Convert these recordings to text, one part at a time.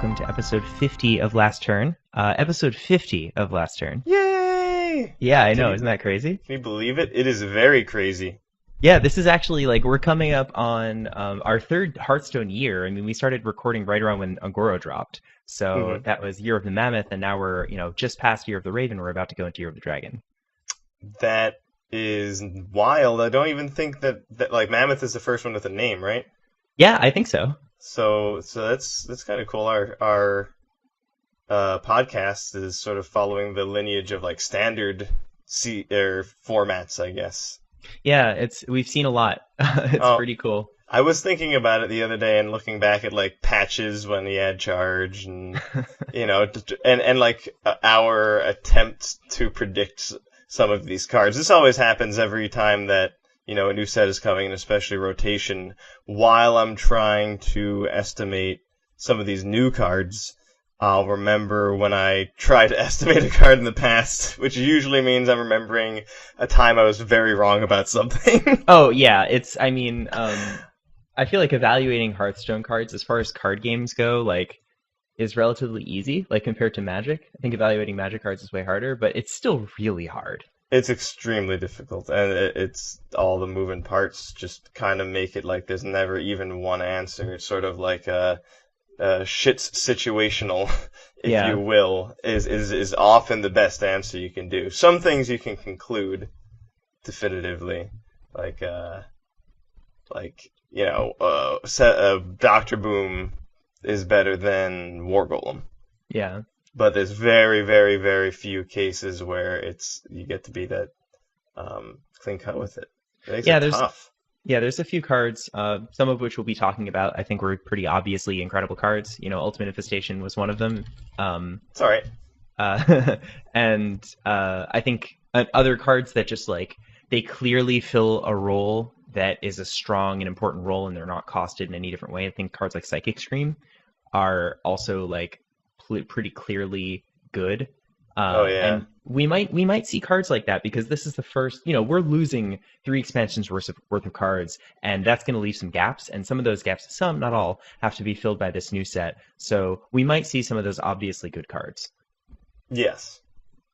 welcome to episode 50 of Last Turn. Episode 50 of Last Turn. Yay! Yeah, I know, isn't that crazy? Can you believe it? It is very crazy. Yeah, this is actually, we're coming up on our third Hearthstone year. I mean, we started recording right around when Agoro dropped. So that was Year of the Mammoth, and now we're, just past Year of the Raven. We're about to go into Year of the Dragon. That is wild. I don't even think that Mammoth is the first one with a name, right? Yeah, I think so. So that's kind of cool. Our podcast is sort of following the lineage of standard formats, I guess. Yeah, we've seen a lot. It's pretty cool. I was thinking about it the other day and looking back at patches when he had charge and and our attempt to predict some of these cards. This always happens every time that a new set is coming, and especially rotation. While I'm trying to estimate some of these new cards, I'll remember when I tried to estimate a card in the past, which usually means I'm remembering a time I was very wrong about something. Oh, yeah. I feel like evaluating Hearthstone cards, as far as card games go, is relatively easy, compared to Magic. I think evaluating Magic cards is way harder, but it's still really hard. It's extremely difficult, and it's all the moving parts just kind of make it like there's never even one answer. It's sort of like a shit's situational, if you will, is often the best answer you can do. Some things you can conclude definitively, Dr. Boom is better than War Golem. Yeah. But there's very, very, very few cases where you get to be that clean cut with it. It makes it tough. Yeah, there's a few cards, some of which we'll be talking about. I think were pretty obviously incredible cards. Ultimate Infestation was one of them. It's all right. And I think other cards that just they clearly fill a role that is a strong and important role, and they're not costed in any different way. I think cards like Psychic Scream are also pretty clearly good. And we might see cards like that, because this is the first, we're losing 3 expansions worth of cards, and that's going to leave some gaps, and some of those gaps, some, not all, have to be filled by this new set. So we might see some of those obviously good cards. Yes.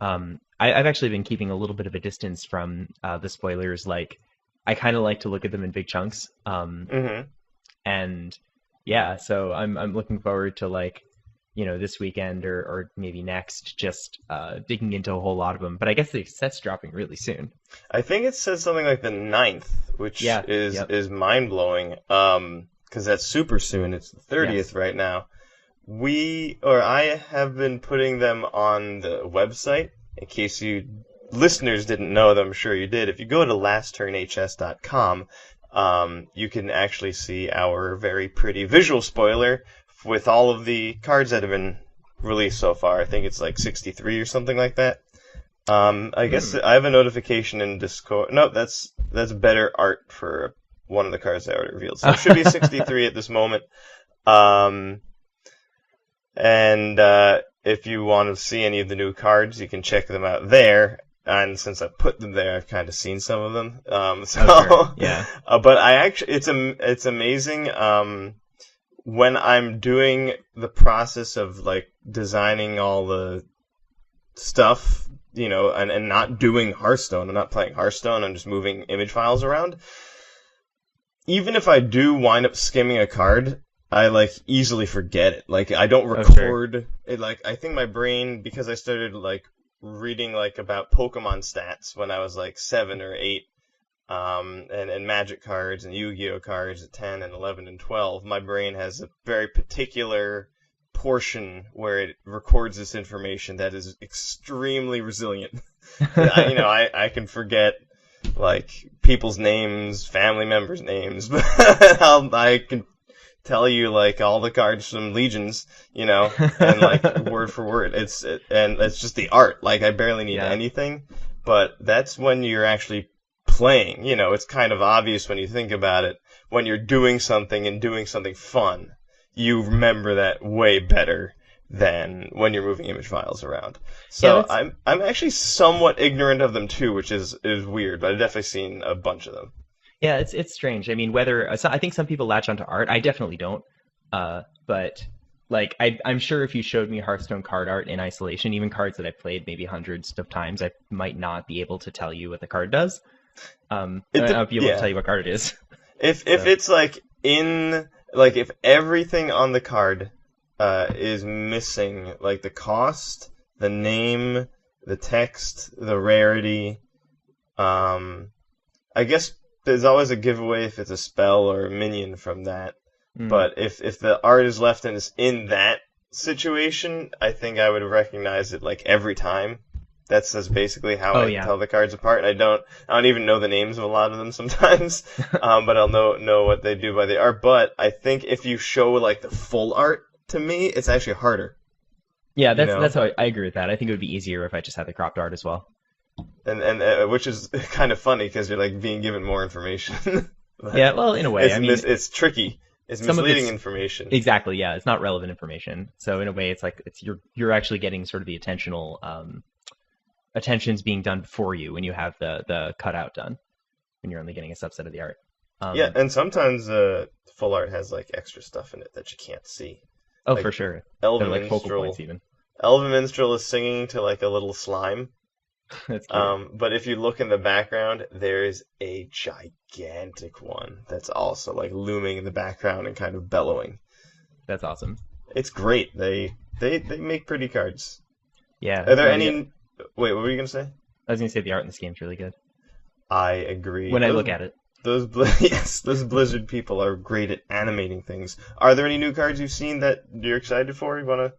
I've actually been keeping a little bit of a distance from the spoilers. I kind of like to look at them in big chunks. And yeah, so I'm looking forward to this weekend or maybe next, just digging into a whole lot of them. But I guess the set's dropping really soon. I think it says something like the 9th, which is mind-blowing, because that's super soon. It's the 30th right now. I have been putting them on the website, in case you listeners didn't know them. I'm sure you did. If you go to lastturnhs.com, you can actually see our very pretty visual spoiler with all of the cards that have been released so far. I think it's 63 or something like that. I guess I have a notification in Discord. No, that's better art for one of the cards I already revealed. So it should be 63 at this moment. And if you want to see any of the new cards, you can check them out there. And since I put them there, I've kind of seen some of them. Sure. Yeah. But it's amazing. When I'm doing the process of designing all the stuff, and not doing Hearthstone, I'm not playing Hearthstone, I'm just moving image files around. Even if I do wind up skimming a card, I easily forget it. I don't record it. I think my brain, because I started reading about Pokemon stats when I was 7 or 8. And Magic cards and Yu-Gi-Oh cards at 10 and 11 and 12, my brain has a very particular portion where it records this information that is extremely resilient. I can forget people's names, family members' names, but I can tell you all the cards from Legions, and word for word. And it's just the art. I barely need anything, but that's when you're actually playing. It's kind of obvious when you think about it. When you're doing something and doing something fun, you remember that way better than when you're moving image files around. So I'm actually somewhat ignorant of them too, which is weird, but I've definitely seen a bunch of them. Yeah, it's strange. I mean, I think some people latch onto art. I definitely don't. But Like I'm sure if you showed me Hearthstone card art in isolation, even cards that I've played maybe hundreds of times, I might not be able to tell you what the card does. I'll be able to tell Yeah. you what card it is. If So, it's like if everything on the card is missing, like the cost, the name, the text, the rarity, I guess there's always a giveaway if it's a spell or a minion from that. mm. But if the art is left and it's in that situation, I think I would recognize it like every time. That's basically how Oh I yeah. tell the cards apart. And I don't even know the names of a lot of them sometimes, but I'll know what they do by the art. But I think if you show like the full art to me, it's actually harder. Yeah, You that's know, how I agree with that. I think it would be easier if I just had the cropped art as well. and which is kind of funny because you're like being given more information. But Yeah, well, in a way, I mean, it's tricky. It's some of misleading it's information. exactly, yeah, it's not relevant information. So in a way, it's like you're actually getting sort of the attention's being done for you when you have the cutout done when you're only getting a subset of the art. Yeah, Um, and sometimes full art has like extra stuff in it that you can't see. oh, Like for sure, they're Elven like focal points Minstrel. even. Elven Minstrel is singing to like a little slime. That's cute. But if you look in the background, there's a gigantic one that's also like looming in the background and kind of bellowing. That's awesome. It's great. They make pretty cards. Yeah, Are there no, any? Wait, what were you gonna say? I was gonna say the art in this game is really good I agree. when I look at it. Yes, those Blizzard people are great at animating things. Are there any new cards you've seen that you're excited for? You want to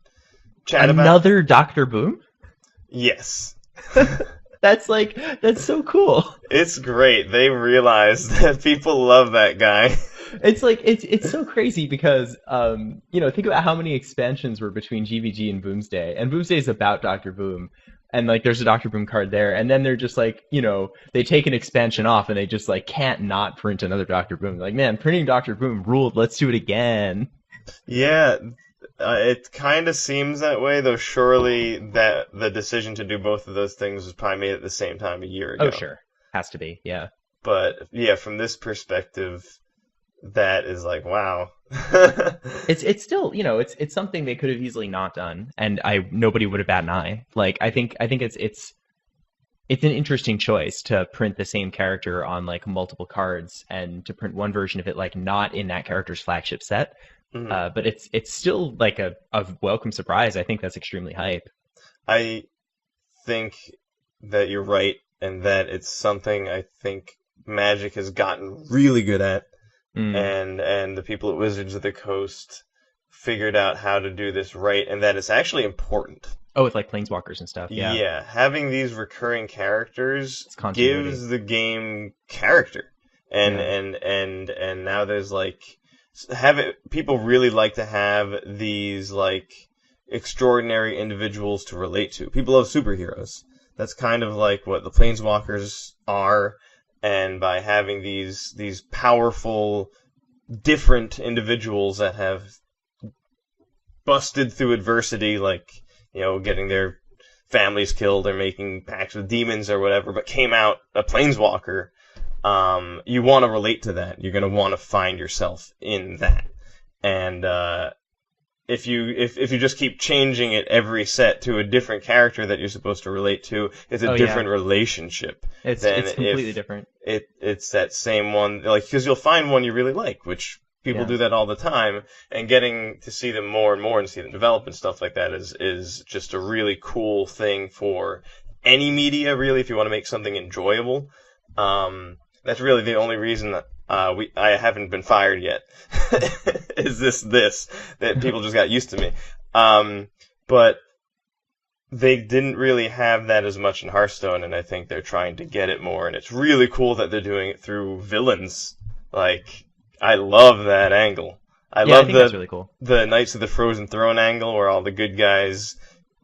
chat about? Another Doctor Boom? Yes. That's so cool. It's great. They realize that people love that guy. It's like it's so crazy because think about how many expansions were between GVG and Boomsday, and Boomsday is about Doctor Boom, and like there's a Doctor Boom card there, and then they're just like they take an expansion off and they just like can't not print another Doctor Boom. Like, man, printing Doctor Boom ruled. Let's do it again. Yeah, it kind of seems that way, though surely that the decision to do both of those things was probably made at the same time a year ago. Oh sure, has to be, yeah. But yeah, from this perspective, that is like, wow. It's still it's something they could have easily not done, and nobody would have bat an eye. Like I think it's an interesting choice to print the same character on like multiple cards and to print one version of it like not in that character's flagship set. Mhm. But it's still like a welcome surprise. I think that's extremely hype. I think that you're right, and that it's something I think Magic has gotten really good at, Mm. and the people at Wizards of the Coast figured out how to do this right, and that it's actually important. Oh, with like planeswalkers and stuff. Yeah, Yeah, having these recurring characters it's continuity. gives the game character, and Yeah. and now there's like people really like to have these like extraordinary individuals to relate to. People love superheroes. That's kind of like what the planeswalkers are, and by having these powerful, different individuals that have busted through adversity, like getting their families killed or making pacts with demons or whatever, but came out a planeswalker. You want to relate to that. You're going to want to find yourself in that. And if you just keep changing it every set to a different character that you're supposed to relate to, it's a different relationship. It's than completely if different. It's that same one, like, because you'll find one you really like, which people do that all the time, and getting to see them more and more and see them develop and stuff like that is just a really cool thing for any media, really, if you want to make something enjoyable. That's really the only reason that I haven't been fired yet. Is this that people just got used to me. But they didn't really have that as much in Hearthstone, and I think they're trying to get it more, and it's really cool that they're doing it through villains. Like, I love that angle. I Yeah, I love think that's really cool. the Knights of the Frozen Throne angle, where all the good guys,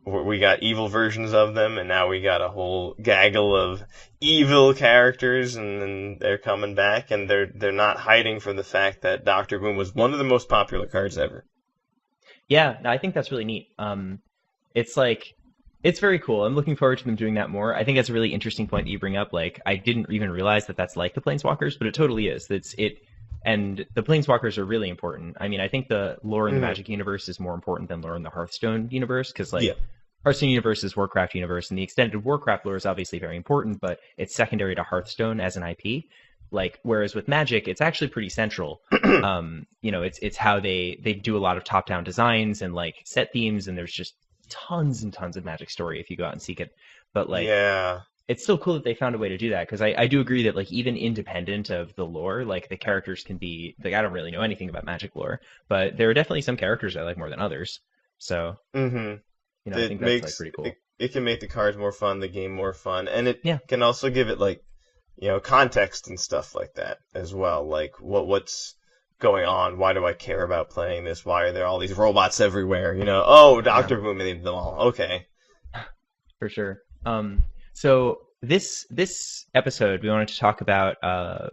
we got evil versions of them, and now we got a whole gaggle of evil characters, and then they're coming back, and they're not hiding from the fact that Doctor Boom was one of the most popular cards ever. Yeah, no, I think that's really neat. It's very cool. I'm looking forward to them doing that more. I think that's a really interesting point that you bring up. Like, I didn't even realize that that's like the Planeswalkers, but it totally is. And the planeswalkers are really important. I mean, I think the lore in the Hmm. Magic universe is more important than lore in the Hearthstone universe, because like Yeah. Hearthstone universe is Warcraft universe, and the extended Warcraft lore is obviously very important, but it's secondary to Hearthstone as an IP. Like whereas with Magic, it's actually pretty central. It's how they do a lot of top down designs and like set themes, and there's just tons and tons of Magic story if you go out and seek it. But like Yeah. it's still cool that they found a way to do that because I do agree that like even independent of the lore, like the characters can be like I don't really know anything about Magic lore, but there are definitely some characters I like more than others. So Hmm. I It think that's like makes pretty it, cool. it can make the cards more fun, the game more fun, and it Yeah, can also give it like context and stuff like that as well. Like what's going on? Why do I care about playing this? Why are there all these robots everywhere? Oh, yeah, Doctor Who made them all. Okay. for sure. So this episode we wanted to talk about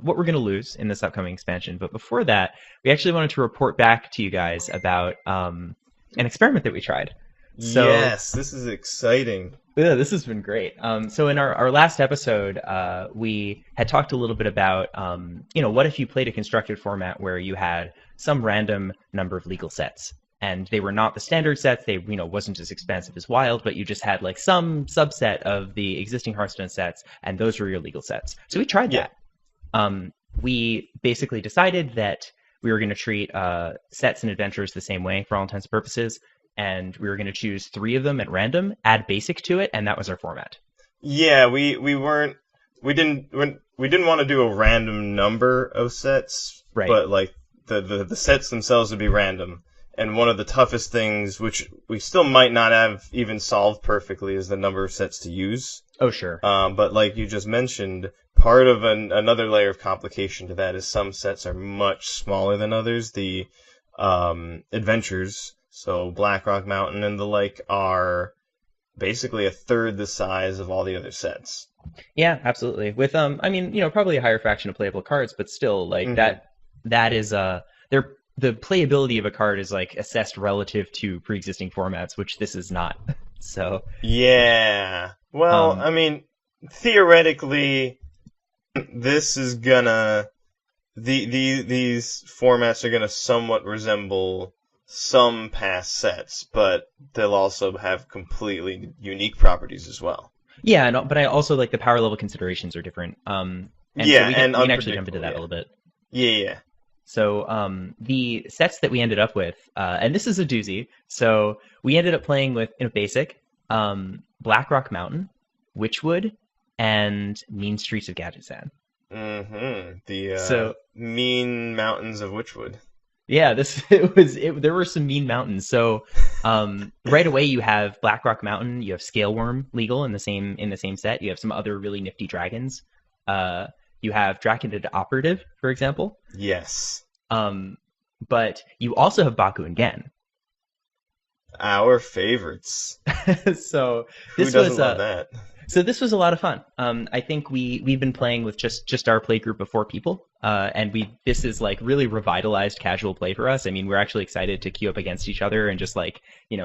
what we're going to lose in this upcoming expansion, but before that, we actually wanted to report back to you guys about an experiment that we tried. So Yes, this is exciting. yeah, this has been great. So in our last episode, we had talked a little bit about, what if you played a constructed format where you had some random number of legal sets, and they were not the standard sets. They, wasn't as expansive as Wild, but you just had like some subset of the existing Hearthstone sets, and those were your legal sets. So we tried Yeah. that. We basically decided that we were going to treat sets and adventures the same way for all intents and purposes, and we were going to choose 3 of them at random, add basic to it, and that was our format. Yeah, we didn't want to do a random number of sets, Right. but like the sets themselves would be random. And one of the toughest things, which we still might not have even solved perfectly, is the number of sets to use. Oh, sure. But like you just mentioned, part of another layer of complication to that is some sets are much smaller than others. The adventures, so Blackrock Mountain and the like, are basically a third the size of all the other sets. Yeah, absolutely. With probably a higher fraction of playable cards, but still, like Hmm. that is the playability of a card is like assessed relative to pre-existing formats, which this is not. So, Yeah. Well, um, I mean, theoretically, this is gonna these formats are gonna somewhat resemble some past sets, but they'll also have completely unique properties as well. yeah, but I also like the power level considerations are different. And so Yeah, we and can actually jump into unpredictable. that a Yeah. little bit. Yeah. Yeah. So the sets that we ended up with, and this is a doozy. So we ended up playing with basic, Blackrock Mountain, Witchwood, and Mean Streets of Gadgetzan. Mm-hmm. The So mean mountains of Witchwood. yeah, there were some mean mountains. So right away you have Blackrock Mountain, you have Scaleworm legal in the same set. You have some other really nifty dragons. Uh, you have Draconid Operative, for example. Yes. Um, but you also have Baku and Gen. Our favorites. So Who this doesn't was love that? this was a lot of fun. I think we've been playing with just our play group of 4 people, and this is like really revitalized casual play for us. I mean, we're actually excited to queue up against each other and just like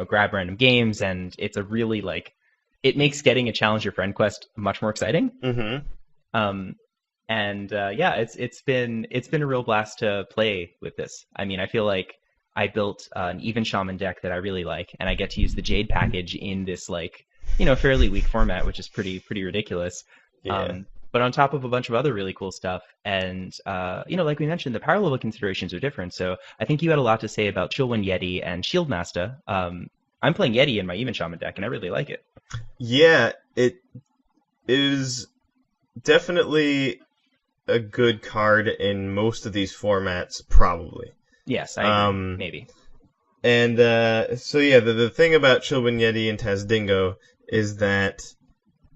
grab random games, and it's a really like it makes getting a challenge your friend quest much more exciting. Mm-hmm. Um, and yeah, it's been a real blast to play with this. I mean, I feel like I built an even shaman deck that I really like, and I get to use the Jade package in this like fairly weak format, which is pretty ridiculous. Yeah. But on top of a bunch of other really cool stuff, and like we mentioned, the power level considerations are different. So I think you had a lot to say about Chillwind Yeti and Shieldmaster. I'm playing Yeti in my even shaman deck, and I really like it. Yeah, it is definitely a good card in most of these formats, probably. Yes, I agree. Um, Maybe. and so yeah, the thing about Chillwind Yeti and Tazdingo is that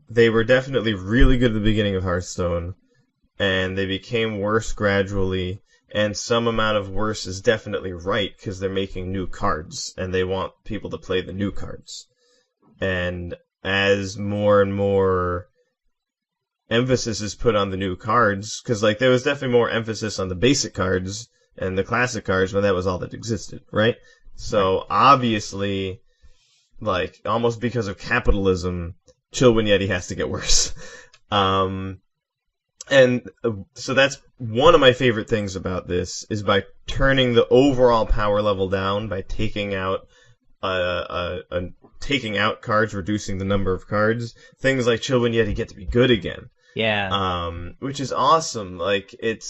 they were definitely really good at the beginning of Hearthstone, and they became worse gradually. And some amount of worse is definitely right because they're making new cards, and they want people to play the new cards. And as more and more emphasis is put on the new cards, because like there was definitely more emphasis on the basic cards and the classic cards when that was all that existed, right? So Right. obviously, like almost because of capitalism, Chillwind Yeti has to get worse. Um, And so that's one of my favorite things about this is by turning the overall power level down by taking out taking out cards, reducing the number of cards. Things like Chillwind Yeti get to be good again. Yeah. Which is awesome. Like it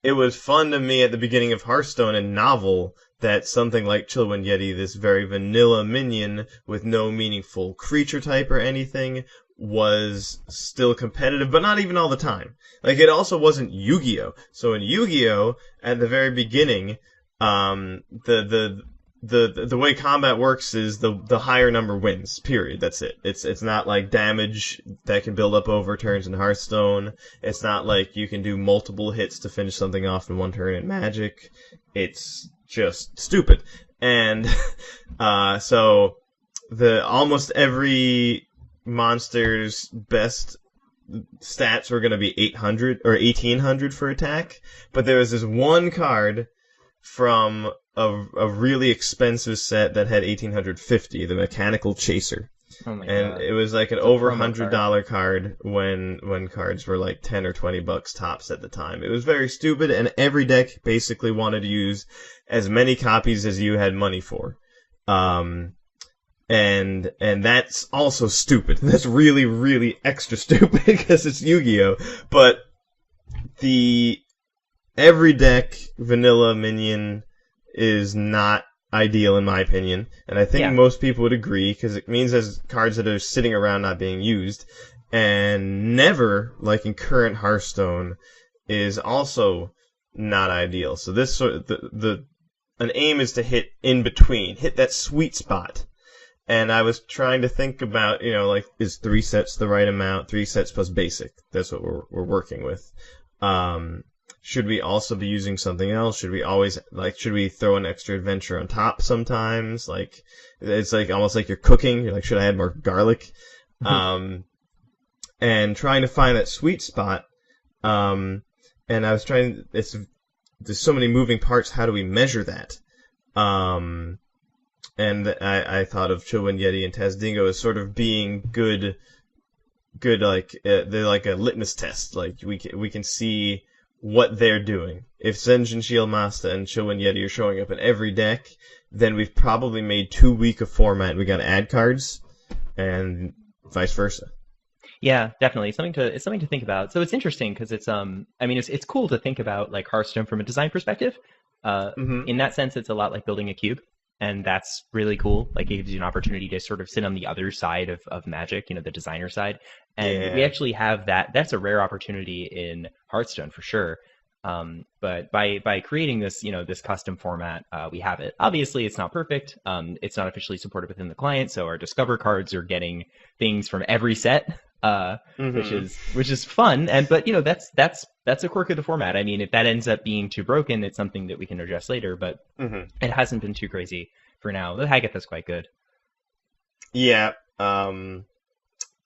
was fun to me at the beginning of Hearthstone and novel that something like Chillwind Yeti, this very vanilla minion with no meaningful creature type or anything, was still competitive, but not even all the time. Like, it also wasn't Yu-Gi-Oh! So in Yu-Gi-Oh! At the very beginning, the way combat works is the higher number wins. Period. That's it. It's not like damage that can build up over turns in Hearthstone. It's not like you can do multiple hits to finish something off in one turn in Magic. It's just stupid. And so almost every monster's best stats were going to be 800 or 1800 for attack, but there was this one card from a really expensive set that had 1850, the Mechanical Chaser. Oh my and God. it was like an It's a over promo $100 card when cards were like 10 or 20 bucks tops at the time. It was very stupid, and every deck basically wanted to use as many copies as you had money for. And that's also stupid. That's really, really extra stupid because it's Yu-Gi-Oh! But every deck vanilla minion is not ideal in my opinion, and I think most people would agree because it means there's cards that are sitting around not being used, and never, like in current Hearthstone, is also not ideal. So this sort of an aim is to hit in between, hit that sweet spot. And I was trying to think about, like, is 3 sets the right amount? 3 sets plus basic. That's what we're working with. Should we also be using something else? Should we throw an extra adventure on top sometimes? Like, it's like almost like you're cooking. You're like, should I add more garlic? And trying to find that sweet spot. And I was there's so many moving parts. How do we measure that? And I thought of Chillwind Yeti and Tazdingo as sort of being good, like, they're like a litmus test. Like, we can see what they're doing. If Zenjin Shieldmaster and Chillwind Yeti are showing up in every deck, then we've probably made too weak a format. We gotta add cards, and vice versa. Yeah, definitely. It's something to think about. So it's interesting because it's cool to think about like Hearthstone from a design perspective. In that sense, it's a lot like building a cube. And that's really cool. Like, it gives you an opportunity to sort of sit on the other side of Magic, the designer side. And we actually have that. That's a rare opportunity in Hearthstone for sure. But by creating this, this custom format, we have it. Obviously, it's not perfect. It's not officially supported within the client, so our Discover cards are getting things from every set, which is fun. But that's a quirk of the format. I mean, if that ends up being too broken, it's something that we can address later. But it hasn't been too crazy for now. The Haggath quite good. Yeah. And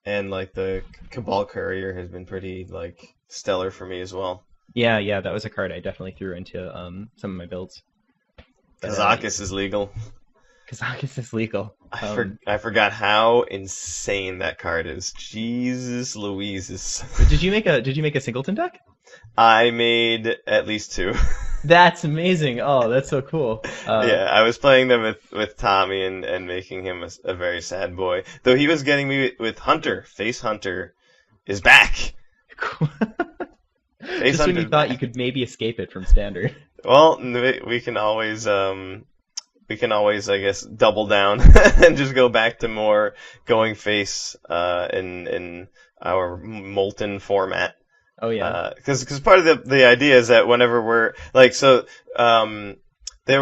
like the Cabal Courier has been pretty like stellar for me as well. Yeah, that was a card I definitely threw into some of my builds. Kazakus is legal. Kazakus is legal. I forgot how insane that card is. Jesus Louises. Did you make a singleton deck? I made at least 2. That's amazing. Oh, that's so cool. Yeah, I was playing them with Tommy and making him a very sad boy. Though he was getting me with Hunter. Face Hunter is back. Cool. Just when you thought you could maybe escape it from Standard. Well, we can always, I guess, double down and just go back to more going face in our Molten format. Oh yeah. Because part of the idea is that whenever we're like there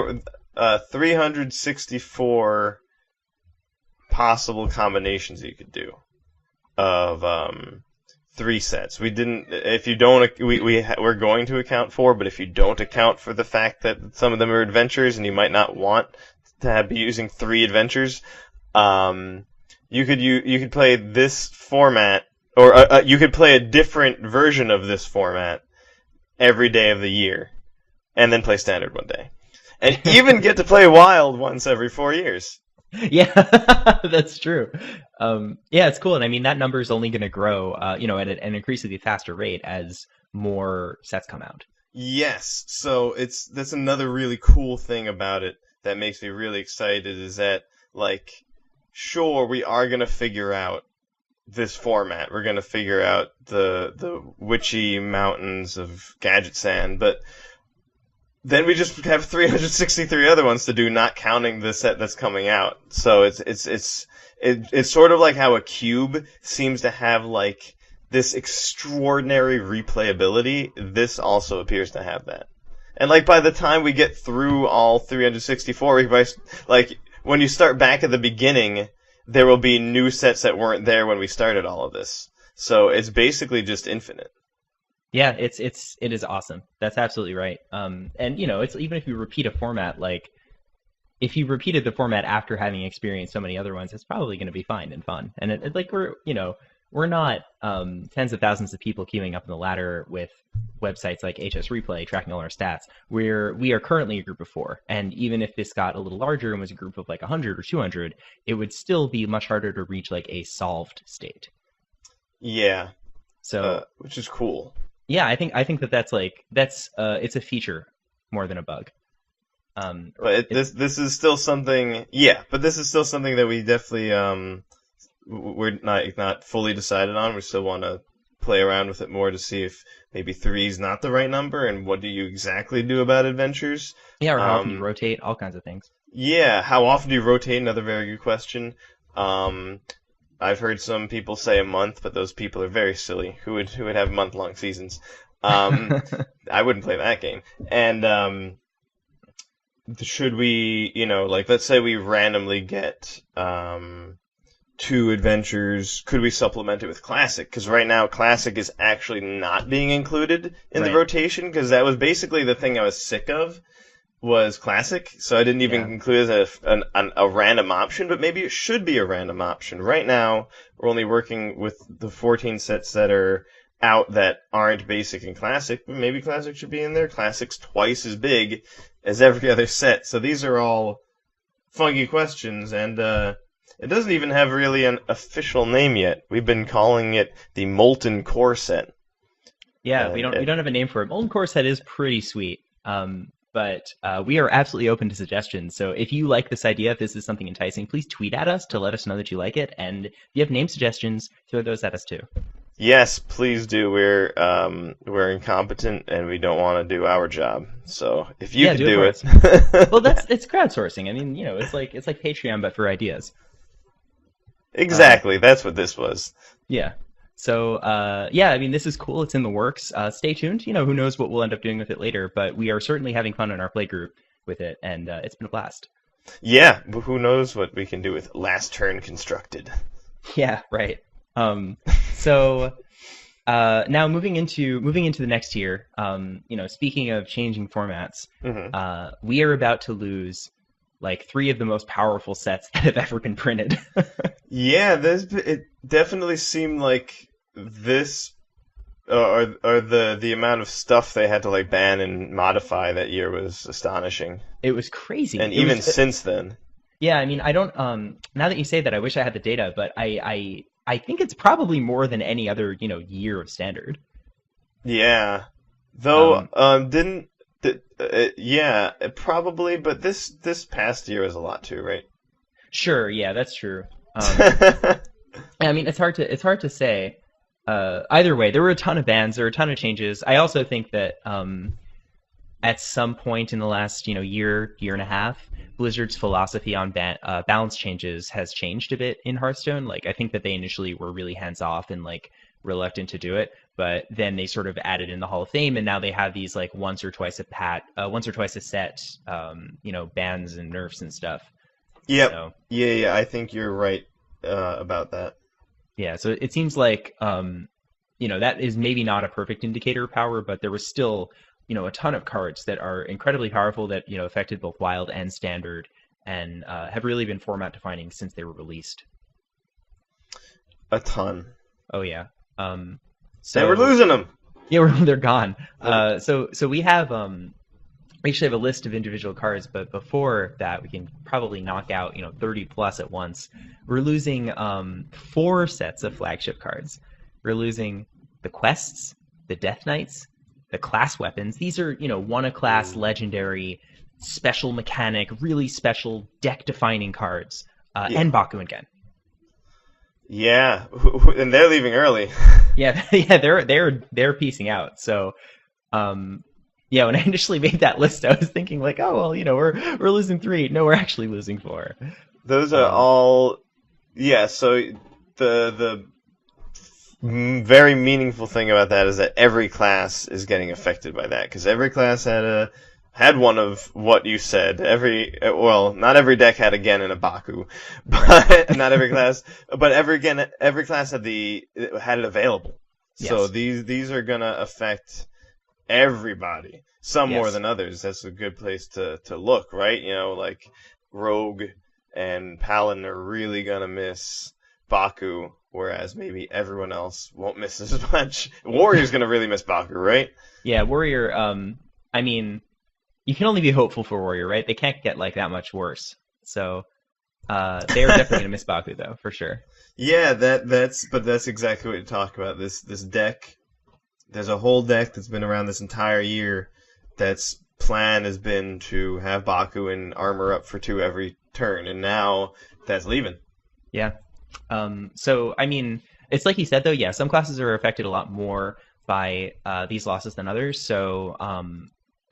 were 364 possible combinations you could do of 3 sets. We didn't. If you don't, we're going to account for. But if you don't account for the fact that some of them are adventures, and you might not want to be using 3 adventures, you could play this format, or you could play a different version of this format every day of the year, and then play Standard one day, and even get to play Wild once every 4 years. Yeah, that's true. Yeah, it's cool, and I mean that number is only going to grow, at an increasingly faster rate as more sets come out. Yes, so that's another really cool thing about it that makes me really excited is that like sure we are gonna figure out this format. We're gonna figure out the witchy mountains of Gadget Sand, but then we just have 363 other ones to do, not counting the set that's coming out. So it's sort of like how a cube seems to have like this extraordinary replayability. This also appears to have that. And like by the time we get through all 364, like when you start back at the beginning, there will be new sets that weren't there when we started all of this. So it's basically just infinite. Yeah, it is awesome. That's absolutely right. And it's even if you repeat a format, like if you repeated the format after having experienced so many other ones, it's probably going to be fine and fun. And like we're not tens of thousands of people queuing up in the ladder with websites like HS Replay tracking all our stats. We are currently a group of 4, and even if this got a little larger and was a group of like 100 or 200, it would still be much harder to reach like a solved state. Yeah. So, which is cool. Yeah, I think that's it's a feature more than a bug. But this is still something. Yeah, but this is still something that we definitely we're not fully decided on. We still want to play around with it more to see if maybe 3 is not the right number, and what do you exactly do about adventures? Yeah, or how often you rotate, all kinds of things. Yeah, how often do you rotate? Another very good question. I've heard some people say a month, but those people are very silly. Who would have month-long seasons? I wouldn't play that game. And should we, like let's say we randomly get 2 adventures, could we supplement it with Classic? Because right now Classic is actually not being included in the rotation, because that was basically the thing I was sick of, was Classic, so I didn't even include it as a random option, but maybe it should be a random option. Right now, we're only working with the 14 sets that are out that aren't Basic and Classic, but maybe Classic should be in there. Classic's twice as big as every other set, so these are all funky questions, and it doesn't even have really an official name yet. We've been calling it the Molten Core set. Yeah, we don't have a name for it. Molten Core set is pretty sweet. But we are absolutely open to suggestions. So if you like this idea, if this is something enticing, please tweet at us to let us know that you like it. And if you have name suggestions, throw those at us too. Yes, please do. We're incompetent and we don't want to do our job. So if you can do it. Well, it's crowdsourcing. I mean, it's like Patreon but for ideas. Exactly. That's what this was. Yeah. So, I mean, this is cool. It's in the works. Stay tuned. Who knows what we'll end up doing with it later, but we are certainly having fun in our play group with it, and it's been a blast. Yeah, but who knows what we can do with Last Turn Constructed. Yeah, right. So, now moving into the next year, speaking of changing formats, we are about to lose like 3 of the most powerful sets that have ever been printed. Yeah, it definitely seemed like this, or the amount of stuff they had to like ban and modify that year was astonishing. It was crazy. And even since then. Yeah, I mean, I don't. Now that you say that, I wish I had the data, but I think it's probably more than any other year of Standard. Yeah, though yeah, probably, but this past year was a lot too, right? Sure, yeah, that's true. I mean, it's hard to say. Either way, there were a ton of bans, there were a ton of changes. I also think that at some point in the last year and a half, Blizzard's philosophy on balance changes has changed a bit in Hearthstone. Like, I think that they initially were really hands off and like reluctant to do it, but then they sort of added in the Hall of Fame, and now they have these like once or twice a set, bans and nerfs and stuff. Yep. So, yeah, I think you're right about that. Yeah, so it seems like that is maybe not a perfect indicator of power, but there was still a ton of cards that are incredibly powerful that affected both Wild and Standard, and have really been format defining since they were released. A ton. Oh yeah. So we're losing them. Yeah, they're gone. So we have we actually have a list of individual cards, but before that, we can probably knock out 30 plus at once. We're losing 4 sets of flagship cards. We're losing the quests, the Death Knights, the class weapons. These are one a class legendary special mechanic, really special deck defining cards, and Baku again. Yeah, and they're leaving early. Yeah, they're piecing out. So, yeah, when I initially made that list, I was thinking like, oh well, we're losing 3. No, we're actually losing 4. Those are all, yeah. So the very meaningful thing about that is that every class is getting affected by that, because every class had one of what you said. Not every deck had again in a Baku, but not every class. But every class had it available. Yes. So these are gonna affect everybody, some more than others. That's a good place to look, right? Like Rogue and Paladin are really gonna miss Baku, whereas maybe everyone else won't miss as much. Warrior's gonna really miss Baku, right? Yeah, Warrior. I mean, you can only be hopeful for Warrior, right? They can't get like that much worse. So they are definitely gonna miss Baku though, for sure. Yeah, that's exactly what you talk about. This deck. There's a whole deck that's been around this entire year that's plan has been to have Baku and armor up for 2 every turn, and now that's leaving. Yeah. So, I mean, it's like you said, though, yeah, some classes are affected a lot more by these losses than others. So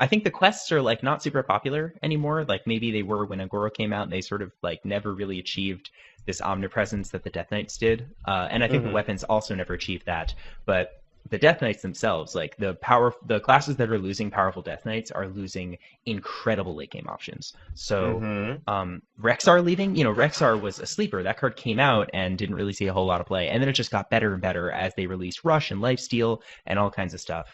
I think the quests are like not super popular anymore. Like maybe they were when Agoro came out, and they sort of like never really achieved this omnipresence that the Death Knights did. And I think the weapons also never achieved that. But the Death Knights themselves, like the classes that are losing powerful Death Knights are losing incredible late game options. So Rexar leaving, Rexar was a sleeper. That card came out and didn't really see a whole lot of play, and then it just got better and better as they released Rush and Lifesteal and all kinds of stuff.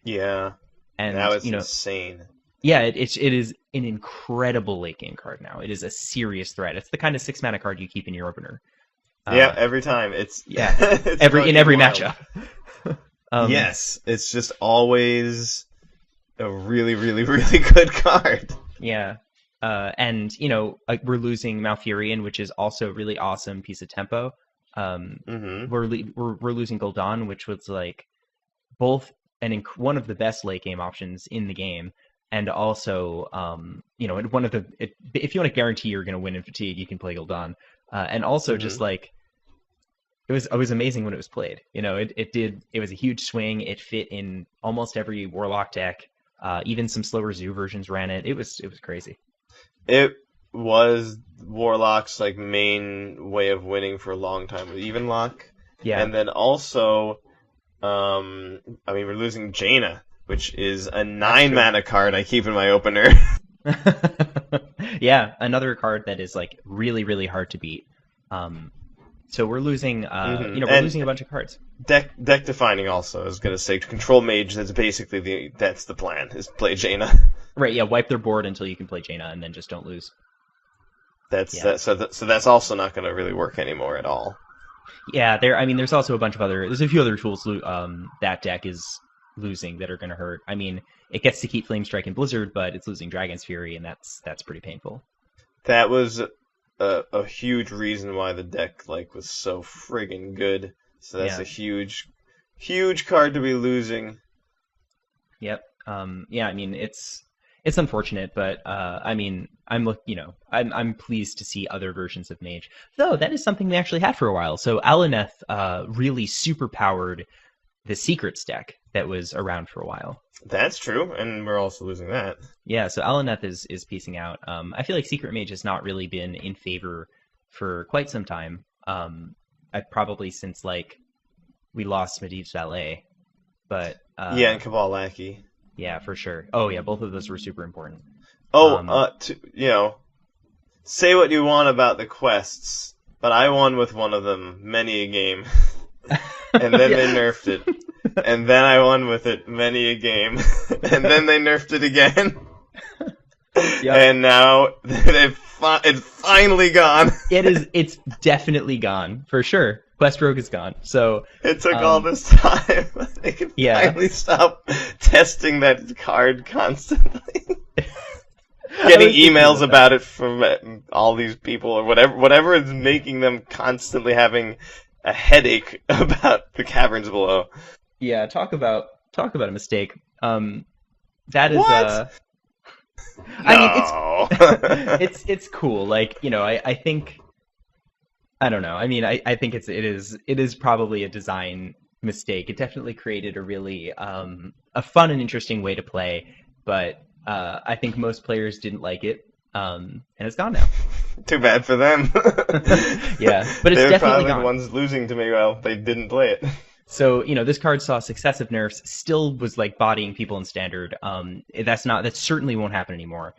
Yeah, and that was insane. Yeah, it is an incredible late game card now. It is a serious threat. It's the kind of 6-mana card you keep in your opener. Yeah, every time. It's it's every matchup. Yes, it's just always a really, really, really good card. Yeah, and we're losing Malfurion, which is also a really awesome piece of tempo. We're losing Gul'dan, which was like both one of the best late game options in the game, and also one of the if you want to guarantee you're going to win in Fatigue, you can play Gul'dan, and also just like. It was amazing when it was played. It was a huge swing. It fit in almost every Warlock deck. Even some slower Zoo versions ran it. It was crazy. It was Warlock's like main way of winning for a long time with even lock. Yeah. And then also, we're losing Jaina, which is a 9-mana card I keep in my opener. Yeah, another card that is like really, really hard to beat. So we're losing, we're losing a bunch of cards. Deck defining also. I was gonna say control mage. That's basically that's the plan. Is play Jaina. Right. Yeah. Wipe their board until you can play Jaina, and then just don't lose. So that's also not gonna really work anymore at all. Yeah. There's also a bunch of there's a few other tools. That deck is losing that are gonna hurt. I mean, it gets to keep Flame Strike and Blizzard, but it's losing Dragon's Fury, and that's pretty painful. That was a huge reason why the deck was so friggin' good. So that's a huge card to be losing. Yep. It's unfortunate, but I'm pleased to see other versions of Mage. Though that is something they actually had for a while. So Alaneth really super powered the Secrets deck that was around for a while. That's true, and we're also losing that. Yeah, so Alaneth is piecing out. I feel like Secret Mage has not really been in favor for quite some time. Probably since we lost Medivh's Valet, but and Cabal Lackey. Yeah, for sure. Oh yeah, both of those were super important. Say what you want about the quests, but I won with one of them many a game, and then they nerfed it. And then I won with it many a game, and then they nerfed it again. Yep. And now it's finally gone. It's definitely gone, for sure. Quest Rogue is gone. So It took all this time. They could yeah. finally stop testing that card constantly. I Getting was thinking emails that. about it from all these people or whatever is making them constantly having a headache about the caverns below. Yeah, talk about a mistake. That is What? I mean, it's No. it's cool. Like, I think I don't know. I mean, I think it is probably a design mistake. It definitely created a really a fun and interesting way to play, but I think most players didn't like it, and it's gone now. Too bad for them. Yeah, but it's They were definitely probably the gone. ones losing to me. Well, they didn't play it. So, this card saw successive nerfs, still was like bodying people in standard. That certainly won't happen anymore.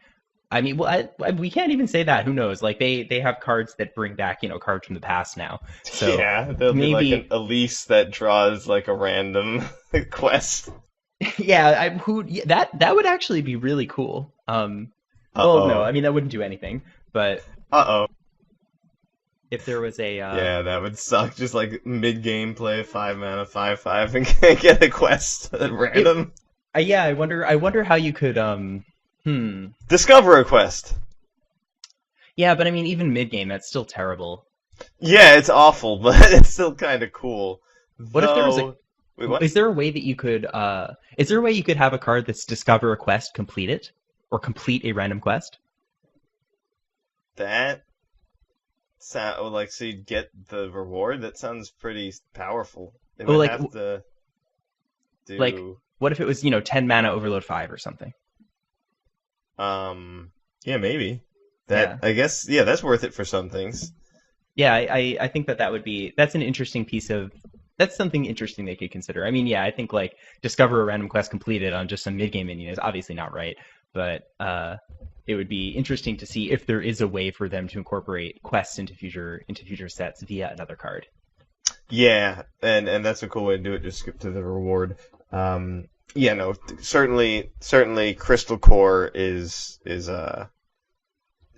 I mean, well, we can't even say that. Who knows? Like they have cards that bring back, cards from the past now. So Yeah, there'll be like an maybe, Elise that draws like a random quest. yeah, yeah, that would actually be really cool. Well, no, Uh-oh. I mean that wouldn't do anything. But Uh-oh. if there was a, Yeah, that would suck. Just like mid-game play 5 mana, 5/5 and get a quest at it, random. yeah, I wonder how you could, Discover a quest. yeah, but I mean even mid game, that's still terrible. Yeah, it's awful, but it's still kind of cool. What if there was a Though, wait, what? Is there a way that you could is there a way you could have a card that's discover a quest, complete it, or complete a random quest? That sound like so you'd get the reward. That sounds pretty powerful. They Oh, would like have to like do what if it was, 10 mana overload 5 or something? yeah, maybe. Yeah. That I guess yeah, that's worth it for some things. Yeah, I think that that's an interesting that's something interesting they could consider. I mean, yeah, I think like discover a random quest completed on just some mid game minion is obviously not right, but it would be interesting to see if there is a way for them to incorporate quests into future sets via another card. Yeah, and that's a cool way to do it. Just skip to the reward. Yeah, no, certainly, Crystal Core is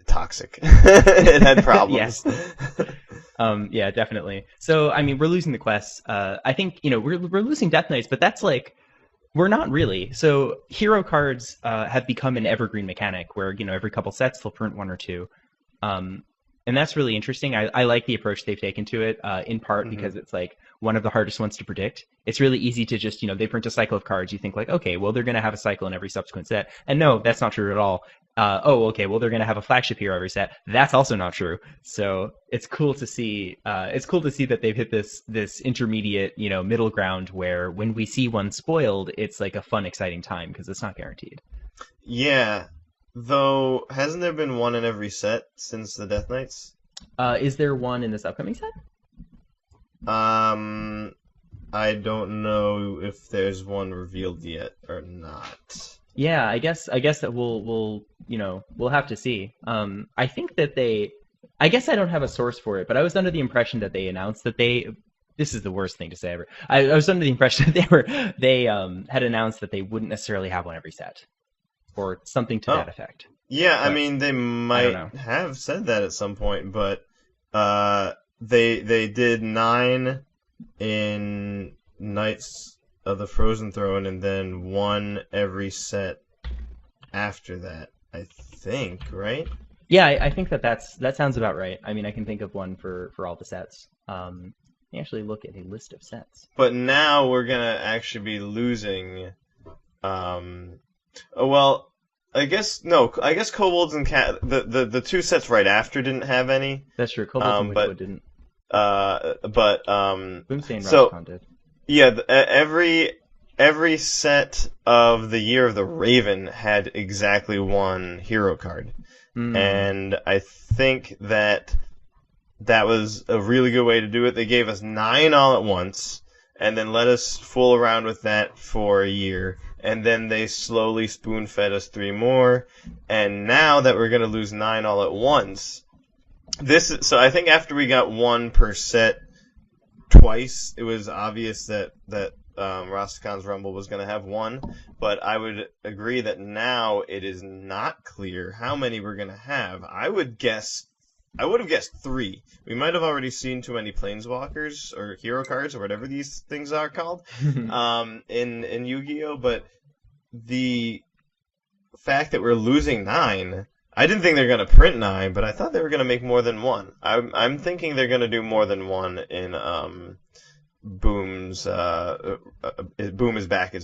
toxic. It had problems. Yes. Yeah, definitely. So, I mean, we're losing the quests. I think, we're losing Death Knights, but that's like, we're not really. So, hero cards have become an evergreen mechanic where, every couple sets they'll print one or two. And that's really interesting. I like the approach they've taken to it, in part because it's like one of the hardest ones to predict. It's really easy to just, they print a cycle of cards. You think like, okay, well, they're going to have a cycle in every subsequent set. And no, that's not true at all. Oh, okay, well, they're going to have a flagship hero every set. That's also not true. So it's cool to see. It's cool to see that they've hit this intermediate, middle ground where when we see one spoiled, it's like a fun, exciting time because it's not guaranteed. Yeah, though hasn't there been one in every set since the Death Knights? Is there one in this upcoming set? Um, I don't know if there's one revealed yet or not. Yeah, I guess that we'll have to see. I think that I guess I don't have a source for it, but I was under the impression that they announced that this is the worst thing to say ever. I was under the impression that they had announced that they wouldn't necessarily have one every set, or something to Oh, that effect. yeah, I But mean they I don't might know. have said that at some point, but they did 9 in Knights of the Frozen Throne, and then one every set after that. I think, right? Yeah, I think that sounds about right. I mean, I can think of one for all the sets. Let me actually look at a list of sets. But now we're gonna actually be losing. Oh well, I guess no. I guess Kobolds and Cat the two sets right after didn't have any. That's true. Kobolds and But Witchwood didn't. Boomsday and so Roxicon did. yeah, every set of the Year of the Raven had exactly one hero card, Hmm. and I think that was a really good way to do it. They gave us 9 all at once, and then let us fool around with that for a year, and then they slowly spoon-fed us 3 more, and now that we're going to lose 9 all at once, so I think after we got 1 per set twice, it was obvious that Rasticon's Rumble was going to have 1, but I would agree that now it is not clear how many we're going to have. I would guess I would have guessed 3. We might have already seen too many planeswalkers or hero cards or whatever these things are called in Yu-Gi-Oh, but the fact that we're losing 9, I didn't think they're going to print 9, but I thought they were going to make more than one. I'm thinking they're going to do more than one in Boom's Boom is back.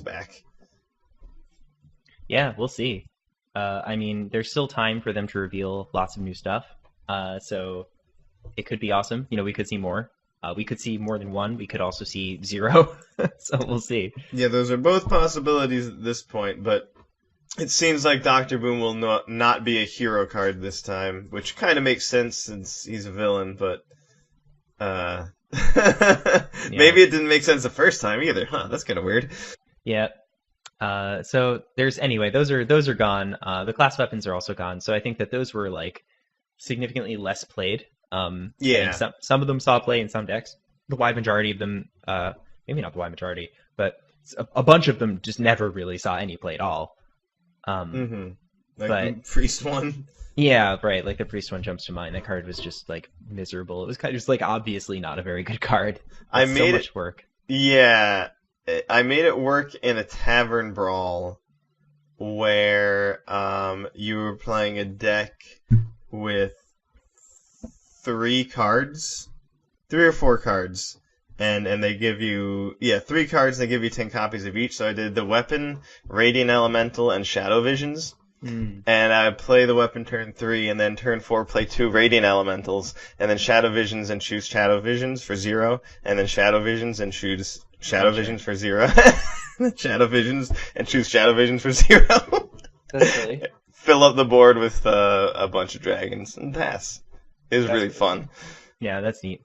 Yeah, we'll see. I mean, there's still time for them to reveal lots of new stuff. So it could be awesome. We could see more. We could see more than one. We could also see 0. So we'll see. Yeah, those are both possibilities at this point, but it seems like Dr. Boom will not be a hero card this time, which kind of makes sense since he's a villain, but maybe it didn't make sense the first time either. Huh, that's kind of weird. Yeah. So those are gone. The class weapons are also gone. So I think that those were like significantly less played. Yeah. Some of them saw play in some decks. The wide majority of them, maybe not the wide majority, but a bunch of them just never really saw any play at all. Like but, the Priest one. Yeah, right. Like the Priest one jumps to mind. That card was just like miserable. It was kind of just like obviously not a very good card. I made so much work. Yeah, I made it work in a tavern brawl where you were playing a deck with 3 or 4 cards, and they give you 3 cards. And they give you 10 copies of each. So I did the weapon, Radiant Elemental, and Shadow Visions. And I play the weapon turn 3, and then turn 4 play 2 Radiant Elementals, and then Shadow Visions and choose Shadow Visions for 0, and then Shadow Visions and choose Shadow Visions for 0. Shadow Visions and choose Shadow Visions for 0. That's silly. Fill up the board with a bunch of dragons and pass. It was really fun. Yeah, that's neat.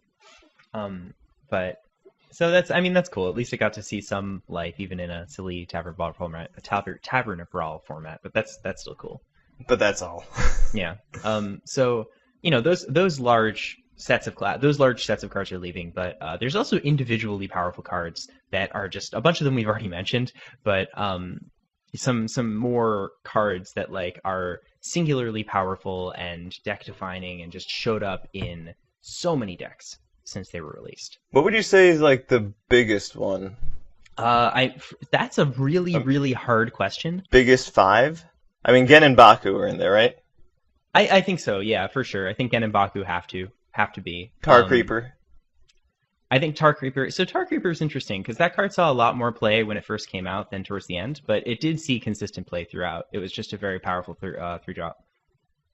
But so that's cool. At least I got to see some life, even in a silly tavern brawl format, tavern brawl format. But that's still cool. But that's all. Yeah. So those large sets of cards are leaving, but there's also individually powerful cards that are just a bunch of them we've already mentioned, but some more cards that like are singularly powerful and deck defining and just showed up in so many decks since they were released. What would you say is like the biggest one? That's a really hard question. Biggest 5? I mean, Gen and Baku are in there, right? I think so, yeah, for sure. I think Gen and Baku have to be. Tar Creeper. I think Tar Creeper. So Tar Creeper is interesting because that card saw a lot more play when it first came out than towards the end, but it did see consistent play throughout. It was just a very powerful 3-drop.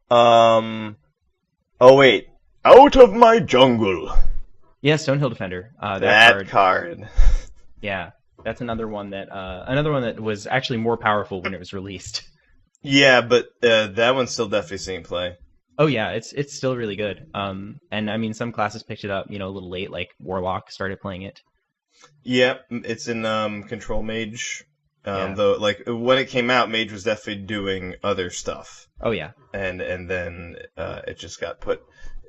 Oh wait, Out of My Jungle. Yeah, Stonehill Defender. That card. Yeah, that's another one that was actually more powerful when it was released. Yeah, but that one's still definitely seeing play. Oh yeah, it's still really good. And I mean, some classes picked it up, a little late. Like Warlock started playing it. Yeah, it's in Control Mage. Though, like when it came out, Mage was definitely doing other stuff. Oh yeah. And then it just got put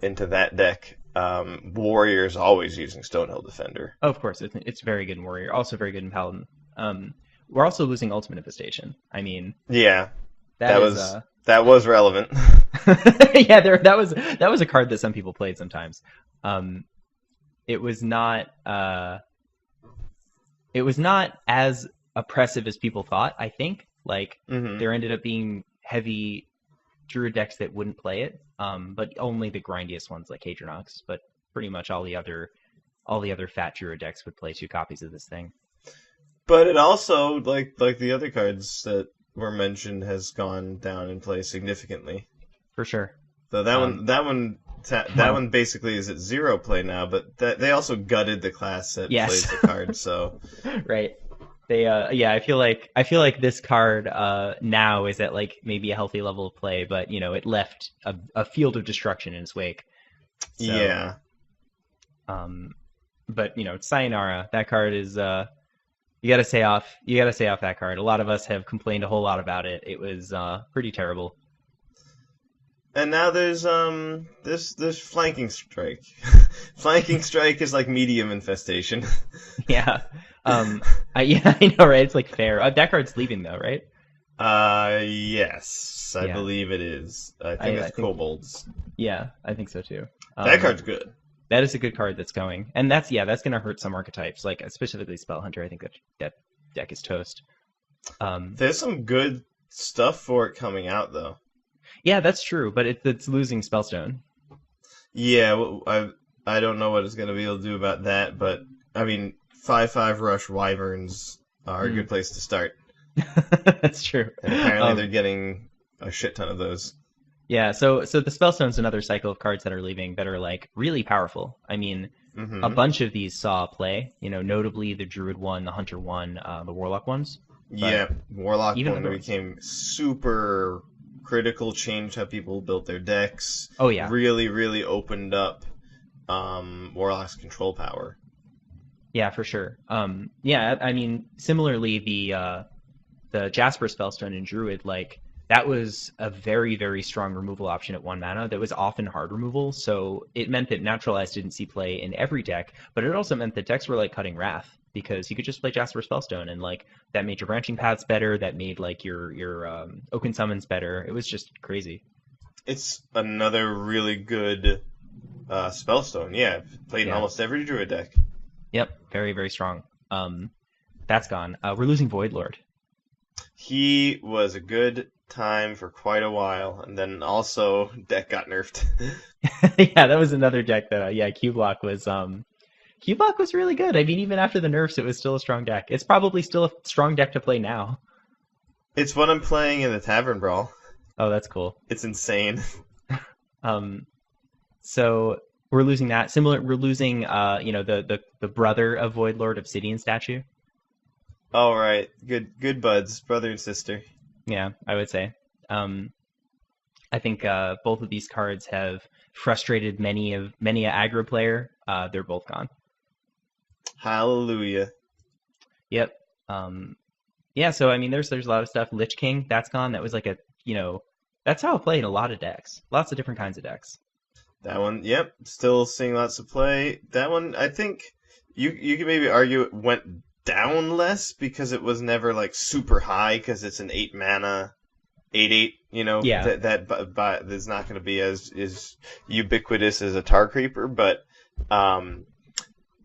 into that deck. Warrior's always using Stonehill Defender. Oh, of course, it's very good in Warrior. Also very good in Paladin. We're also losing Ultimate Infestation. I mean. Yeah. That was relevant. Yeah, that was a card that some people played sometimes. It was not as oppressive as people thought, I think. Like there ended up being heavy Druid decks that wouldn't play it, but only the grindiest ones like Hadronox. But pretty much all the other fat Druid decks would play 2 copies of this thing. But it also, like the other cards that were mentioned, has gone down in play significantly. For sure. So that one basically is at 0 play now, but they also gutted the class that plays the card. So right. They I feel like this card now is at like maybe a healthy level of play, but it left a field of destruction in its wake. So, yeah. But Sayonara, that card is you gotta say off that card. A lot of us have complained a whole lot about it. It was pretty terrible. And now there's Flanking Strike. Flanking Strike is like medium infestation. Yeah. I know, right? It's like fair. That card's leaving though, right? Yes, I Yeah, believe it is. I think I it's think kobolds. yeah, I think so too. That Um, card's good. that is a good card that's going, and that's gonna hurt some archetypes, like specifically Spell Hunter. I think that deck is toast. Um, There's some good stuff for it coming out, though. yeah, that's true, but it's losing Spellstone. Yeah, I don't know what it's gonna be able to do about that, but I mean, 5/5 rush wyverns are a good Mm. place to start, That's true. and apparently they're Um, getting a shit ton of those. yeah, so the Spellstone's another cycle of cards that are leaving that are like really powerful. I mean, a Hmm. bunch of these saw play, notably the Druid one, the Hunter one, the Warlock ones. But Yeah, Warlock even one other ones. became super critical, changed how people built their decks. Oh yeah, Really, really opened up Warlock's control power. yeah, for sure. Yeah, I mean, similarly, the Jasper Spellstone in Druid, like that was a very, very strong removal option at 1 mana that was often hard removal. So it meant that Naturalize didn't see play in every deck, but it also meant that decks were like cutting Wrath because you could just play Jasper Spellstone and like that made your branching paths better, that made like your Oaken Summons better. It was just crazy. It's another really good Spellstone. Yeah, played in Yeah. almost every Druid deck. Yep. Very, very strong. That's gone. We're losing Void Lord. He was a good time for quite a while, and then also deck got nerfed. Yeah, that was another deck that yeah, Q-Block was really good. I mean, even after the nerfs, it was still a strong deck. It's probably still a strong deck to play now. It's what I'm playing in the Tavern Brawl. Oh, that's cool. It's insane. Um, so we're losing that. Similar, we're losing the brother of Void Lord Obsidian statue. All right, good buds, brother and sister. Yeah, I would say. Um, I think both of these cards have frustrated many a aggro player. They're both gone. Hallelujah. Yep. Um, yeah. So I mean, there's a lot of stuff. Lich King, that's gone. That was like that's how I play in a lot of decks. Lots of different kinds of decks. That one, yep, still seeing lots of play. That one, I think you could maybe argue it went down less because it was never like super high because it's an 8 mana 8/8. Yeah. That is not going to be as ubiquitous as a Tar Creeper, but um,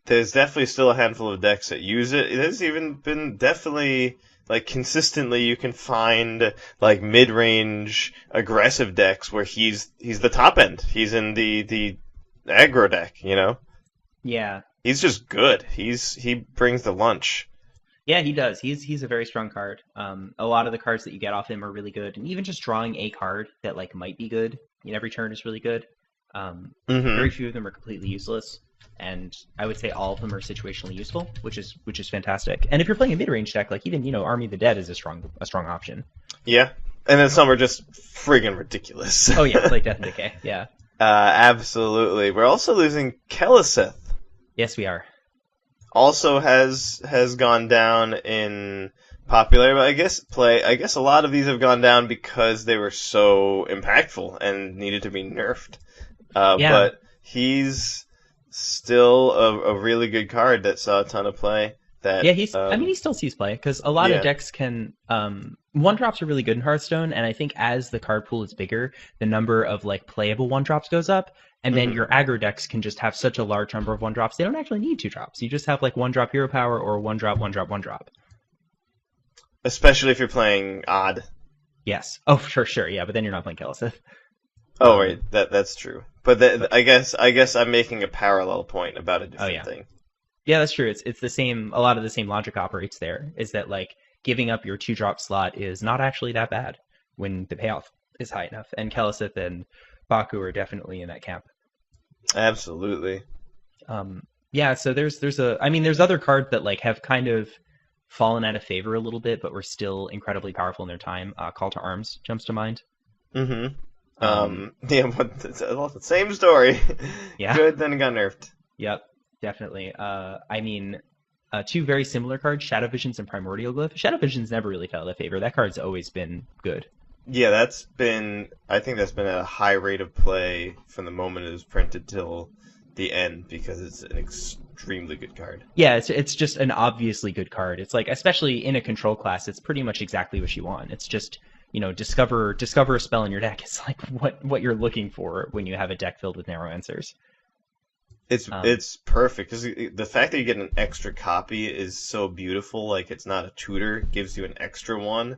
there's definitely still a handful of decks that use it. There's even been definitely like consistently you can find like mid-range aggressive decks where he's the top end. He's in the aggro deck. Yeah. He's just good. He brings the lunch. Yeah, he does. He's a very strong card. A lot of the cards that you get off him are really good, and even just drawing a card that like might be good in every turn is really good. Very Hmm. few of them are completely useless, and I would say all of them are situationally useful, which is fantastic. And if you're playing a mid range deck, like even Army of the Dead is a strong option. Yeah, and then some are just friggin' ridiculous. Oh yeah, like Death and Decay. Yeah. Absolutely. We're also losing Keleseth. Yes, we are. Also has gone down in popularity, but I guess a lot of these have gone down because they were so impactful and needed to be nerfed. Yeah. But he's still a really good card that saw a ton of play. That Yeah, I mean, he still sees play because a lot of yeah. decks can. One drops are really good in Hearthstone, and I think as the card pool is bigger, the number of like playable one drops goes up, and then Mhm. your aggro decks can just have such a large number of one drops. They don't actually need two drops. You just have like one drop hero power or one drop, one drop, one drop. Especially if you're playing odd. Yes. Oh, for sure. Yeah, but then you're not playing Kelesith. Oh Um, wait, that's true. But I guess I'm making a parallel point about a oh different yeah. thing. Yeah, that's true. It's the same. A lot of the same logic operates there. Is that like giving up your two drop slot is not actually that bad when the payoff is high enough. And Kelesith and Baku are definitely in that camp. Absolutely. Yeah. So there's other cards that like have kind of fallen out of favor a little bit, but were still incredibly powerful in their time. Call to Arms jumps to mind. Mm-hmm. Um, Yeah, but it's the same story. yeah. Good, then it got nerfed. Yep. Definitely. I mean, two very similar cards, Shadow Visions and Primordial Glyph. Shadow Visions never really fell out of favor. That card's always been good. Yeah, I think that's been at a high rate of play from the moment it was printed till the end because it's an extremely good card. Yeah, it's just an obviously good card. It's like, especially in a control class, it's pretty much exactly what you want. It's just, discover a spell in your deck. It's like what you're looking for when you have a deck filled with narrow answers. It's perfect because the fact that you get an extra copy is so beautiful. Like it's not a tutor, gives you an extra one,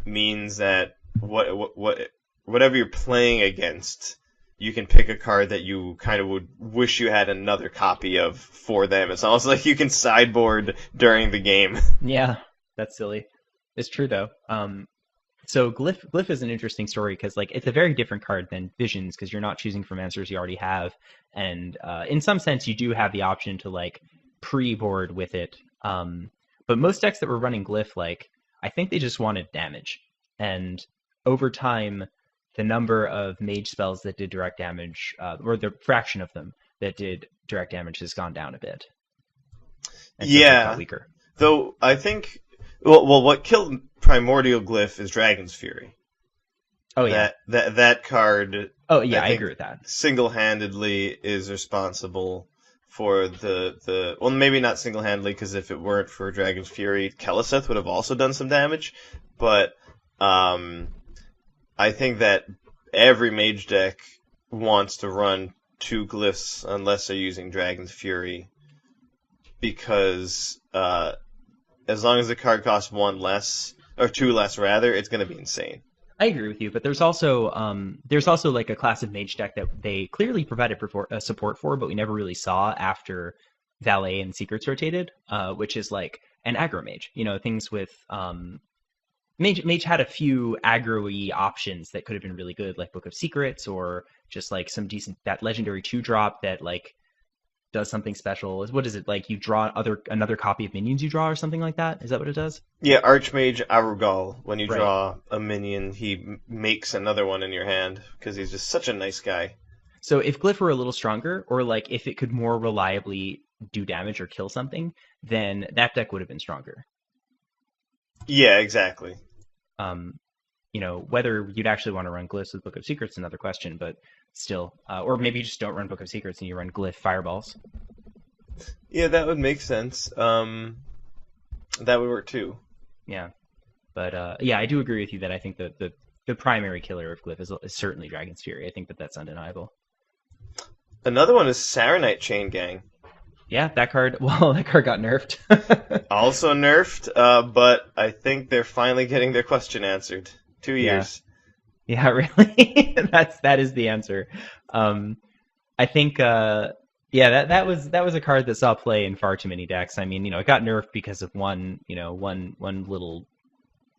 means that whatever you're playing against, you can pick a card that you kind of would wish you had another copy of for them. It's almost like you can sideboard during the game. Yeah, that's silly. It's true though. So Glyph is an interesting story because like it's a very different card than Visions because you're not choosing from answers you already have, and in some sense you do have the option to like pre-board with it. But most decks that were running Glyph, like I think they just wanted damage, and over time the number of mage spells that did direct damage, or the fraction of them that did direct damage, has gone down a bit. And so yeah, got weaker. Though I think, well, what killed Primordial Glyph is Dragon's Fury. Oh yeah, that card. Oh yeah, I agree with that. Single-handedly is responsible for the well, maybe not single-handedly because if it weren't for Dragon's Fury, Keleseth would have also done some damage, but I think that every mage deck wants to run 2 glyphs unless they're using Dragon's Fury, because as long as the card costs 1 less, or 2 less rather, it's going to be insane. I agree with you, but there's also like a class of mage deck that they clearly provided support for, but we never really saw after Valet and Secrets rotated, which is like an aggro mage. Things with Mage had a few aggro-y options that could have been really good, like Book of Secrets, or just like some decent, that legendary 2-drop that like does something special. What is it, like you draw another copy of minions you draw or something like that? Is that what it does? Yeah, Archmage Arugal. When you draw a minion, he makes another one in your hand because he's just such a nice guy. So if Glyph were a little stronger, or like if it could more reliably do damage or kill something, then that deck would have been stronger. Yeah, exactly. Whether you'd actually want to run Glyphs with Book of Secrets is another question, but still, or maybe you just don't run Book of Secrets and you run Glyph Fireballs. Yeah, that would make sense. That would work too. Yeah, but yeah, I do agree with you that I think that the primary killer of Glyph is certainly Dragon's Fury. I think that's undeniable. Another one is Saronite Chain Gang. Yeah, that card got nerfed. Also nerfed, but I think they're finally getting their question answered. 2 years. Yeah, really? that is the answer. I think that was a card that saw play in far too many decks. I mean, it got nerfed because of one little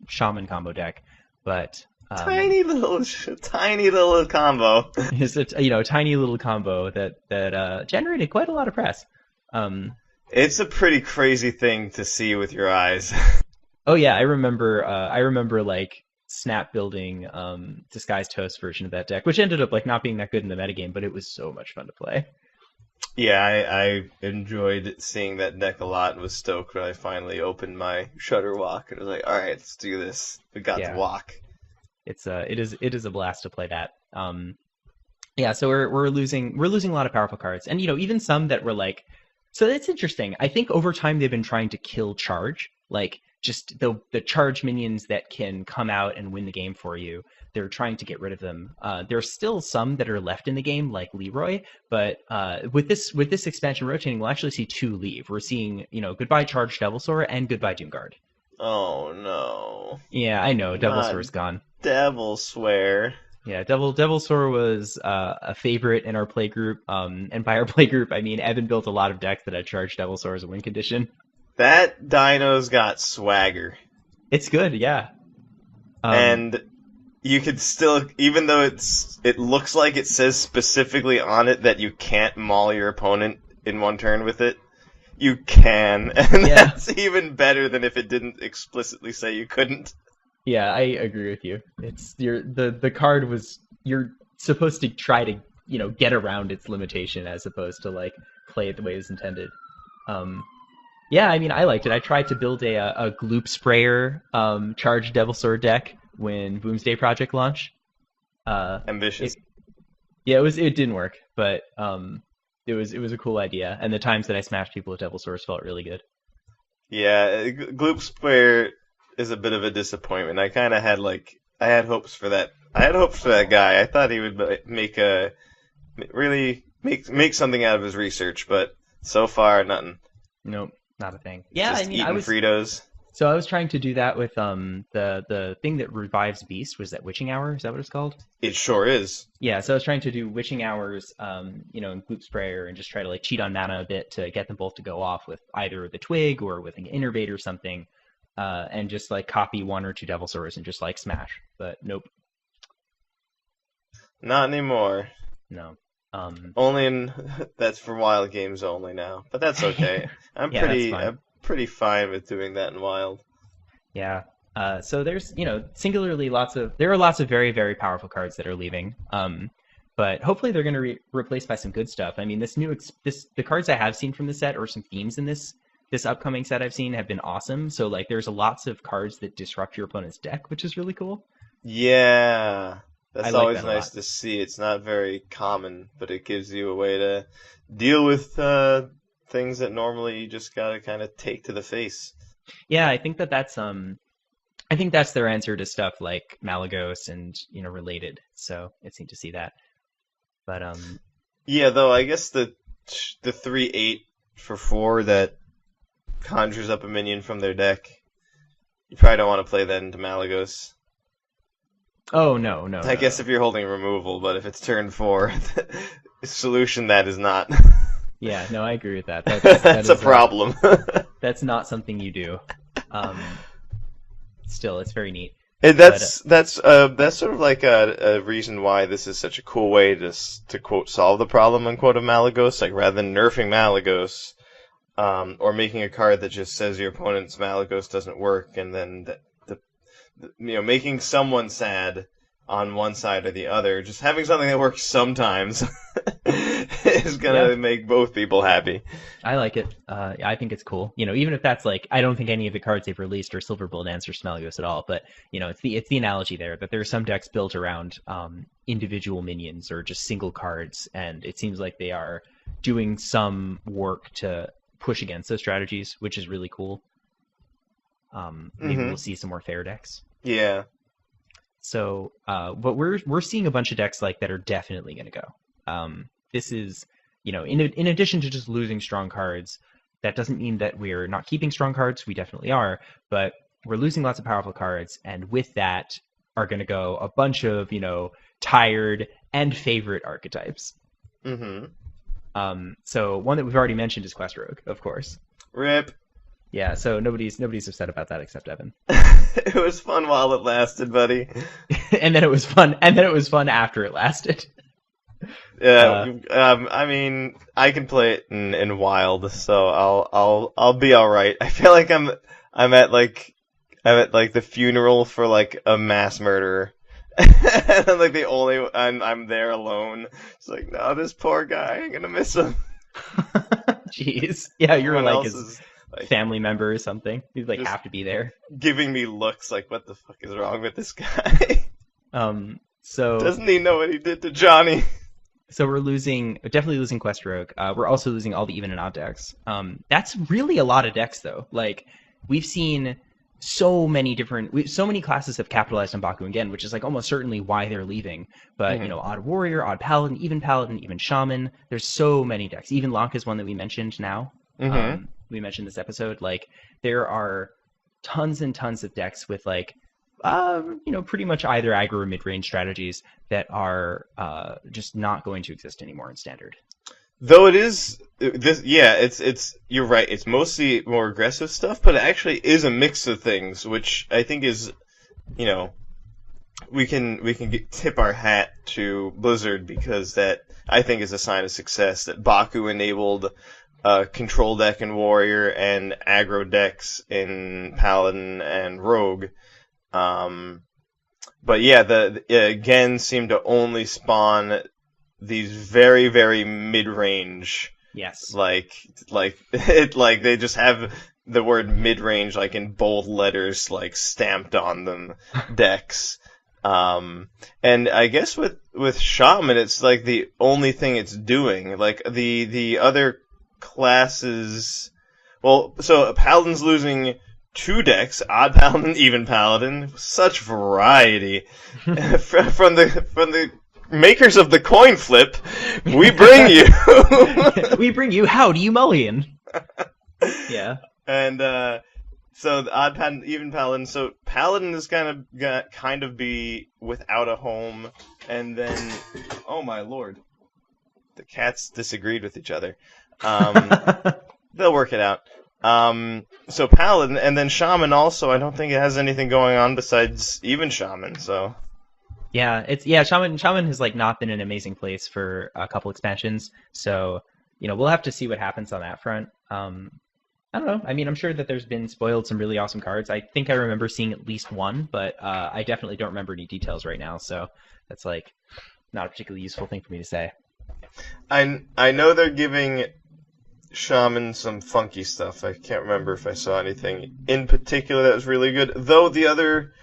shaman combo deck, but tiny little combo. It's a tiny little combo that generated quite a lot of press. It's a pretty crazy thing to see with your eyes. Oh yeah, I remember like snap building Disguised Toast version of that deck, which ended up like not being that good in the metagame, but it was so much fun to play. Yeah, I enjoyed seeing that deck a lot and was stoked when I finally opened my Shutter Walk and was like, all right, let's do this. We got to walk. It is a blast to play that. Yeah, so we're losing a lot of powerful cards, and even some that were like. So it's interesting. I think over time they've been trying to kill charge, like just the charge minions that can come out and win the game for you. They're trying to get rid of them. There's still some that are left in the game, like Leroy, but with this expansion rotating, we'll actually see 2 leave. We're seeing goodbye Charge Devilsaur and goodbye Doomguard. Oh no. Yeah, I know. Devilsaur's gone. Devil Swear. Yeah, Devilsaur was a favorite in our play group, and by our play group, I mean Evan built a lot of decks that had Charged Devilsaur as a win condition. That dino's got swagger. It's good, yeah. And you could still, even though it looks like it says specifically on it that you can't maul your opponent in one turn with it, you can, and that's even better than if it didn't explicitly say you couldn't. Yeah, I agree with you. It's the card was you're supposed to try to get around its limitation as opposed to like play it the way it's intended. Yeah, I mean I liked it. I tried to build a Gloop Sprayer Charged Devilsaur deck when Boomsday Project launched. Ambitious. It didn't work, but it was a cool idea, and the times that I smashed people with Devil Source felt really good. Yeah, Gloop Square is a bit of a disappointment. I had hopes for that. I had hopes for that guy. I thought he would really make something out of his research, but so far nothing. Nope, not a thing. Yeah, Just I mean, eating Fritos. So I was trying to do that with the thing that revives Beast. Was that Witching Hour? Is that what it's called? It sure is. Yeah, so I was trying to do Witching Hours, in Gloop Sprayer and just try to like cheat on mana a bit to get them both to go off with either the Twig or with an Innervate or something, and just like copy one or two Devil Swords and just like smash. But nope, Not anymore. no. That's for wild games only now, but that's okay. Yeah, that's fine. I'm pretty fine with doing that in wild. Yeah. So there's, singularly there are lots of very, very powerful cards that are leaving. But hopefully they're going to be replaced by some good stuff. I mean, the cards I have seen from the set, or some themes in this upcoming set I've seen, have been awesome. So like there's lots of cards that disrupt your opponent's deck, which is really cool. Yeah, that's like always that a nice lot. to see. It's not very common, but it gives you a way to deal with things that normally you just gotta kind of take to the face. Yeah, I think that's their answer to stuff like Malagos and, related. So it's neat to see that. But Yeah, though I guess the 3/8 for 4 that conjures up a minion from their deck, you probably don't want to play that into Malagos. oh no, no, I no, guess no. if you're holding removal, but if it's turn 4, the solution that is not. Yeah, no, I agree with that. That's a problem. That's not something you do. Um, Still, it's very neat. And But that's sort of like a reason why this is such a cool way to quote solve the problem unquote of Malagos. Like rather than nerfing Malagos, or making a card that just says your opponent's Malagos doesn't work, and then making someone sad on one side or the other, just having something that works sometimes is gonna yeah, make both people happy. I like it. I think it's cool. Even if that's like, I don't think any of the cards they've released are Silver Bullet Dance or Smelgos at all. But it's the analogy there that there are some decks built around individual minions or just single cards, and it seems like they are doing some work to push against those strategies, which is really cool. Maybe we'll see some more fair decks. Yeah. So, but we're seeing a bunch of decks like that are definitely going to go. This is, in addition to just losing strong cards, that doesn't mean that we're not keeping strong cards. We definitely are, but we're losing lots of powerful cards, and with that are going to go a bunch of tired and favorite archetypes. So one that we've already mentioned is Quest Rogue, of course. Rip. Yeah, so nobody's upset about that except Evan. It was fun while it lasted, buddy. And then it was fun after it lasted. Yeah, I mean, I can play it in wild, so I'll be all right. I feel like I'm at the funeral for like a mass murderer, and I'm like I'm there alone. It's like, no, this poor guy, I'm gonna miss him. Jeez, yeah, you're Everyone like else his is like family member or something. You like just have to be there. giving me looks like, what the fuck is wrong with this guy? So Doesn't he know what he did to Johnny? So we're definitely losing Quest Rogue. We're also losing all the even and odd decks. That's really a lot of decks, though. Like, we've seen so many classes have capitalized on Baku again, which is like almost certainly why they're leaving. But Odd Warrior, Odd Paladin, even Shaman. There's so many decks. Even Lanka is one that we mentioned now. We mentioned this episode. Like, there are tons and tons of decks with like pretty much either aggro or mid-range strategies that are just not going to exist anymore in Standard. Though it's you're right. It's mostly more aggressive stuff, but it actually is a mix of things, which I think is, we can tip our hat to Blizzard, because that I think is a sign of success that Baku enabled control deck in Warrior and aggro decks in Paladin and Rogue. But yeah, again seemed to only spawn these very, very mid-range. Yes. Like they just have the word mid-range like in bold letters like stamped on them decks. And I guess with Shaman, it's like the only thing it's doing. Like the other classes, well, so Paladin's losing 2 decks, Odd Paladin, Even Paladin, such variety. from the makers of the coin flip, we bring you. We bring you How Do You Mulligan? Yeah. And so the Odd Paladin, Even Paladin. So Paladin is gonna kind of be without a home, and then oh my lord, the cats disagreed with each other. They'll work it out. So Paladin, and then Shaman also. I don't think it has anything going on besides even Shaman. So yeah, Shaman has like not been an amazing place for a couple expansions. So we'll have to see what happens on that front. I don't know. I mean, I'm sure that there's been spoiled some really awesome cards. I think I remember seeing at least one, but I definitely don't remember any details right now. So that's like not a particularly useful thing for me to say. I know they're giving Shaman some funky stuff. I can't remember if I saw anything in particular that was really good. Though the other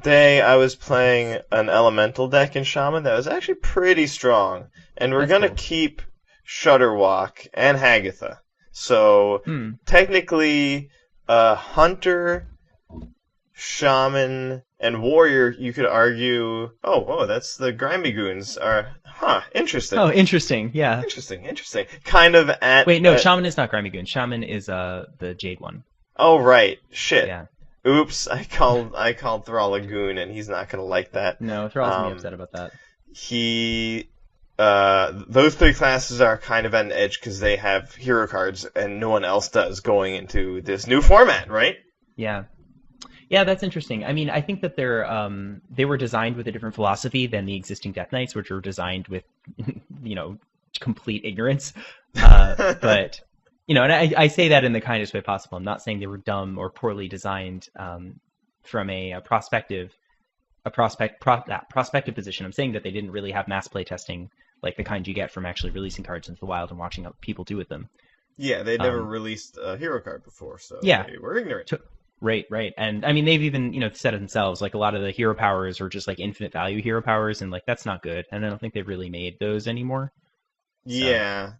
day I was playing an elemental deck in Shaman that was actually pretty strong. And we're going to keep Shudderwalk and Hagatha. So technically, Hunter, Shaman, and Warrior, you could argue, oh, that's the Grimy Goons. Interesting. Oh, interesting, yeah. Interesting. Kind of at... Wait, no, Shaman is not Grimy Goon. Shaman is the Jade one. Oh, right. Shit. Yeah. Oops, I called Thrall a goon, and he's not going to like that. No, Thrall's going to be upset about that. Those 3 classes are kind of at an edge because they have hero cards and no one else does going into this new format, right? Yeah, that's interesting. I mean, I think that they were designed with a different philosophy than the existing Death Knights, which were designed with, complete ignorance. But and I say that in the kindest way possible. I'm not saying they were dumb or poorly designed from a prospective position. I'm saying that they didn't really have mass play testing like the kind you get from actually releasing cards into the wild and watching what people do with them. Yeah, they'd never released a hero card before, so yeah, they were ignorant. Right. And I mean, they've even, said it themselves, like a lot of the hero powers are just like infinite value hero powers, and like that's not good. And I don't think they've really made those anymore. Yeah.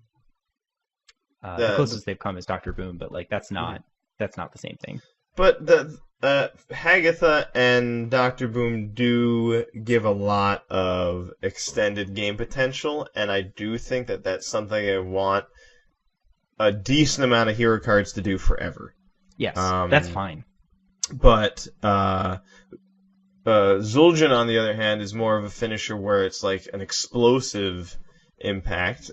So, the closest they've come is Dr. Boom, but like that's not the same thing. But the Hagatha and Dr. Boom do give a lot of extended game potential, and I do think that that's something I want a decent amount of hero cards to do forever. Yes, that's fine. But Zul'jin, on the other hand, is more of a finisher where it's like an explosive impact.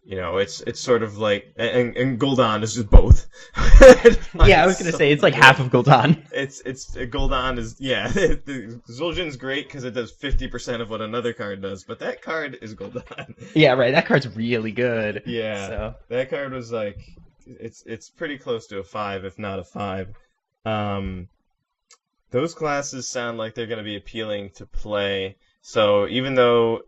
It's sort of like, and Gul'dan is just both. Yeah, I was gonna say it's like half of Gul'dan. It's Gul'dan is Zul'jin's great because it does 50% of what another card does, but that card is Gul'dan. Yeah, right. That card's really good. Yeah, so that card was like it's pretty close to a 5, if not a 5. Those classes sound like they're gonna be appealing to play. So even though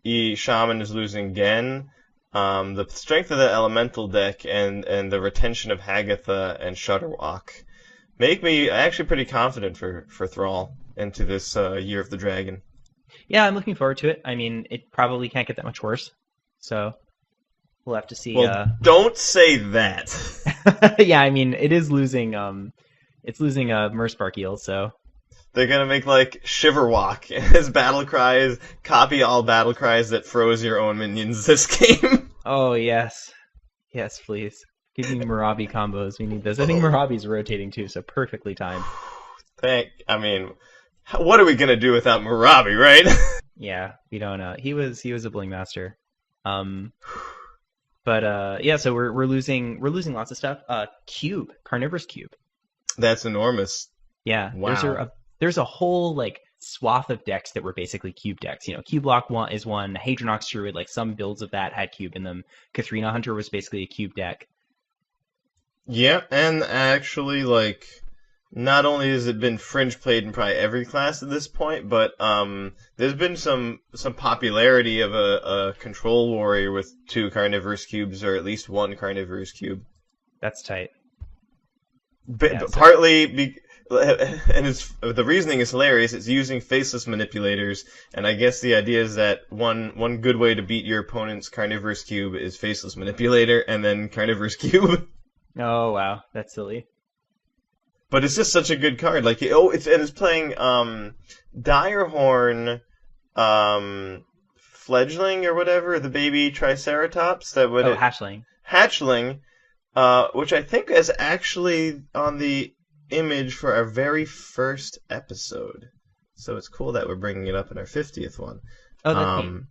Shaman is losing Gen, the strength of the elemental deck and the retention of Hagatha and Shudderwalk make me actually pretty confident for Thrall into this Year of the Dragon. Yeah, I'm looking forward to it. I mean, it probably can't get that much worse. So we'll have to see. Well, don't say that. Yeah, I mean, it is losing. It's losing a Merrspark Eel, so. They're gonna make like Shiverwalk. His battle cries, copy all battle cries that froze your own minions this game. Oh yes, please. Give me Marabi combos. We need this. I think Marabi's rotating too, so perfectly timed. What are we gonna do without Marabi, right? Yeah, we don't know. He was a bling master. But yeah, so we're losing lots of stuff. Cube, Carnivorous Cube. That's enormous. Yeah, wow. There's a whole like swath of decks that were basically cube decks. Cube Lock is one. Hadronox Druid, like some builds of that had cube in them. Katharina Hunter was basically a cube deck. Yeah, and actually, like, not only has it been fringe played in probably every class at this point, but there's been some popularity of a control warrior with 2 carnivorous cubes, or at least 1 carnivorous cube. That's tight. Partly and the reasoning is hilarious. It's using faceless manipulators, and I guess the idea is that one good way to beat your opponent's carnivorous cube is faceless manipulator, and then carnivorous cube. Oh wow, that's silly. But it's just such a good card. Like, it's playing Direhorn, fledgling or whatever, the baby Triceratops that would hatchling, which I think is actually on the image for our very first episode. So it's cool that we're bringing it up in our 50th one. Oh, that's neat.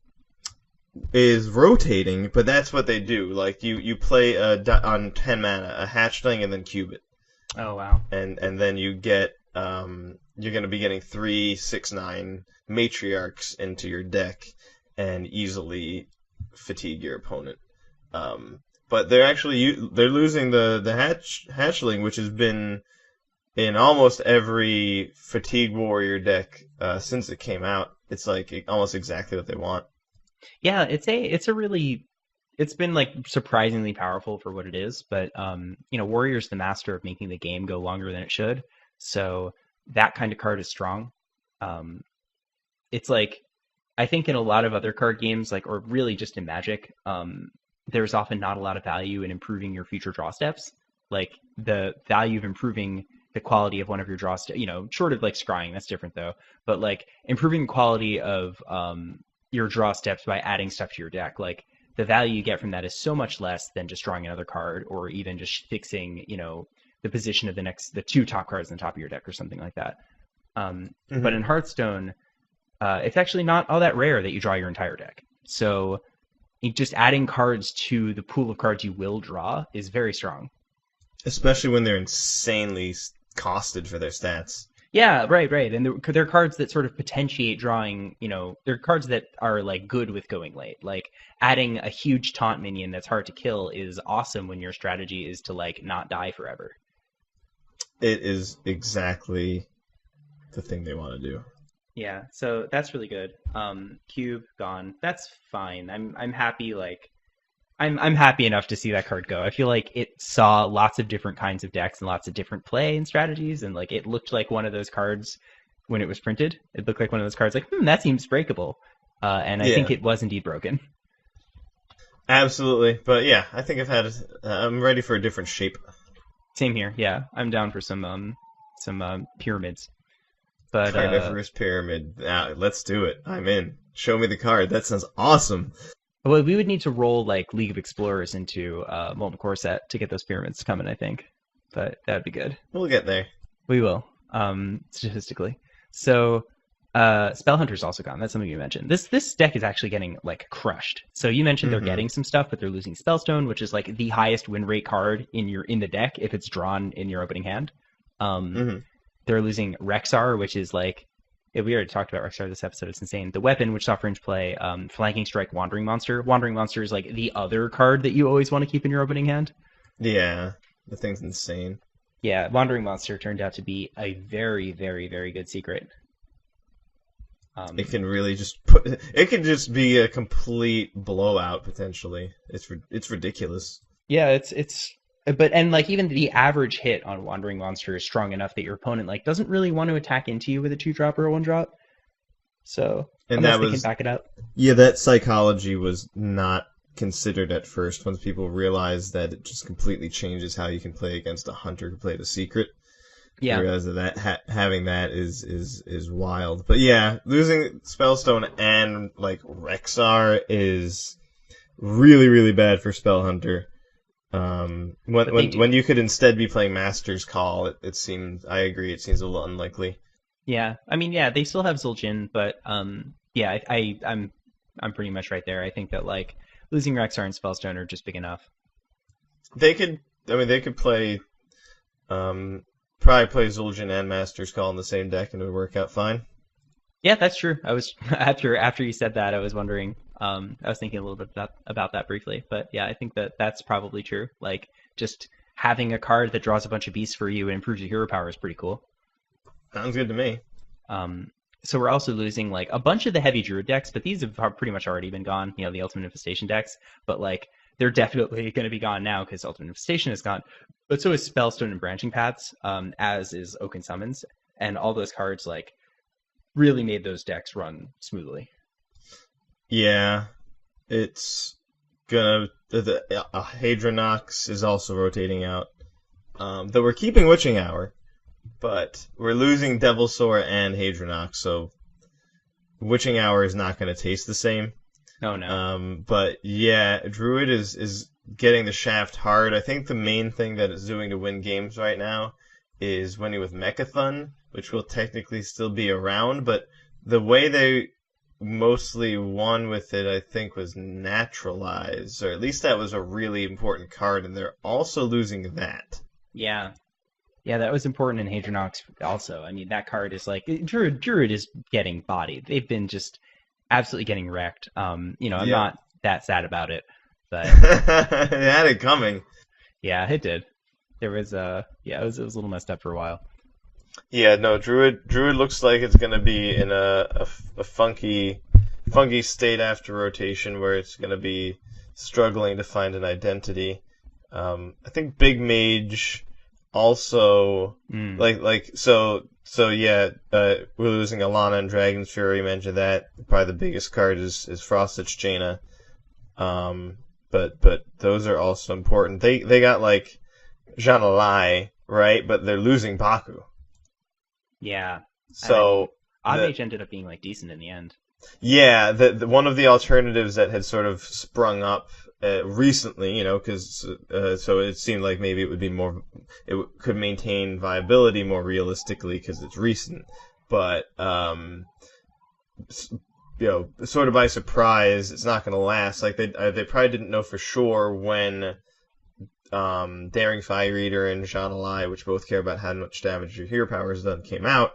Is rotating, but that's what they do. Like, you play on 10 mana a hatchling and then cube it. Oh wow. And then you get you're going to be getting 3, 6, 9 matriarchs into your deck and easily fatigue your opponent. But they're losing the hatchling, which has been in almost every fatigue warrior deck since it came out. It's like almost exactly what they want. Yeah, it's been like surprisingly powerful for what it is, but Warrior's the master of making the game go longer than it should. So that kind of card is strong. It's like, I think in a lot of other card games, like, or really just in Magic, there's often not a lot of value in improving your future draw steps. Like, the value of improving the quality of one of your draw steps, short of like scrying, that's different though, but like improving the quality of your draw steps by adding stuff to your deck, like the value you get from that is so much less than just drawing another card or even just fixing, the position of the 2 top cards on the top of your deck or something like that. But in Hearthstone, it's actually not all that rare that you draw your entire deck. So just adding cards to the pool of cards you will draw is very strong. Especially when they're insanely costed for their stats. Yeah, right. And they're cards that sort of potentiate drawing, they're cards that are like good with going late. Like adding a huge taunt minion that's hard to kill is awesome when your strategy is to like not die forever. It is exactly the thing they want to do. Yeah, so that's really good. Cube gone. That's fine. I'm happy. Like, I'm happy enough to see that card go. I feel like it saw lots of different kinds of decks and lots of different play and strategies, and like it looked like one of those cards when it was printed. It looked like one of those cards like, that seems breakable, and I think it was indeed broken. Absolutely, but yeah, I think I'm ready for a different shape. Same here. Yeah, I'm down for some pyramids. But Carnivorous pyramid. Let's do it. I'm in. Show me the card. That sounds awesome. Well, we would need to roll like League of Explorers into Molten Core set to get those pyramids coming, I think. But that'd be good. We'll get there. We will, statistically. So Spell Hunter's also gone. That's something you mentioned. This deck is actually getting like crushed. So you mentioned they're getting some stuff, but they're losing Spellstone, which is like the highest win rate card in the deck if it's drawn in your opening hand. They're losing Rexar, which is like, we already talked about Rexar this episode. It's insane. The weapon, which saw Fringe play, Flanking Strike, Wandering Monster. Wandering Monster is like the other card that you always want to keep in your opening hand. Yeah, the thing's insane. Yeah, Wandering Monster turned out to be a very, very, very good secret. It can really it could just be a complete blowout potentially. It's ridiculous. Yeah, and like even the average hit on Wandering Monster is strong enough that your opponent like doesn't really want to attack into you with a 2-drop or a 1-drop. So unless they can back it up. Yeah, that psychology was not considered at first once people realized that it just completely changes how you can play against a hunter who played a secret. Yeah, I realize that having that is wild. But yeah, losing Spellstone and like Rexar is really, really bad for Spell Hunter. When you could instead be playing Master's Call, it seems. I agree. It seems a little unlikely. Yeah, I mean, yeah, they still have Zul'jin, but yeah, I'm pretty much right there. I think that like losing Rexar and Spellstone are just big enough. They could play, probably play Zul'jin and Master's Call in the same deck, and it would work out fine. Yeah, that's true. I was after you said that, I was wondering. I was thinking a little bit about that briefly, but yeah, I think that's probably true. Like, just having a card that draws a bunch of beasts for you and improves your hero power is pretty cool. Sounds good to me. So we're also losing like a bunch of the heavy druid decks, but these have pretty much already been gone. The Ultimate Infestation decks, but like they're definitely going to be gone now because Ultimate Infestation is gone. But so is Spellstone and Branching Paths, as is Oaken Summons, and all those cards like really made those decks run smoothly. Yeah, it's gonna. Hadronox is also rotating out. Though we're keeping Witching Hour, but we're losing Devilsaur and Hadronox, so Witching Hour is not going to taste the same. Oh no. But yeah, Druid is getting the shaft hard. I think the main thing that it's doing to win games right now is winning with Mechathon, which will technically still be around, but the way they mostly won with it, I think, was Naturalize, or at least that was a really important card, and they're also losing that. Yeah. Yeah, that was important in Hadronox also. I mean, that card is like Druid is getting bodied. They've been just absolutely getting wrecked. I'm not that sad about it, but It had it coming. yeah, it did. There was it was a little messed up for a while. Yeah, no, Druid looks like it's gonna be in a funky state after rotation where it's gonna be struggling to find an identity. I think Big Mage also we're losing Alana and Dragon's Fury. Mentioned that. Probably the biggest card is Frostitch Jaina. But those are also important. They got like Janalai, right? But they're losing Baku. Yeah. So Odd Mage ended up being like decent in the end. Yeah, the one of the alternatives that had sort of sprung up recently, because so it seemed like maybe it would be more, could maintain viability more realistically because it's recent, but sort of by surprise, it's not going to last. Like they probably didn't know for sure when Daring Fire Eater and Janalai, which both care about how much damage your hero power has done, came out.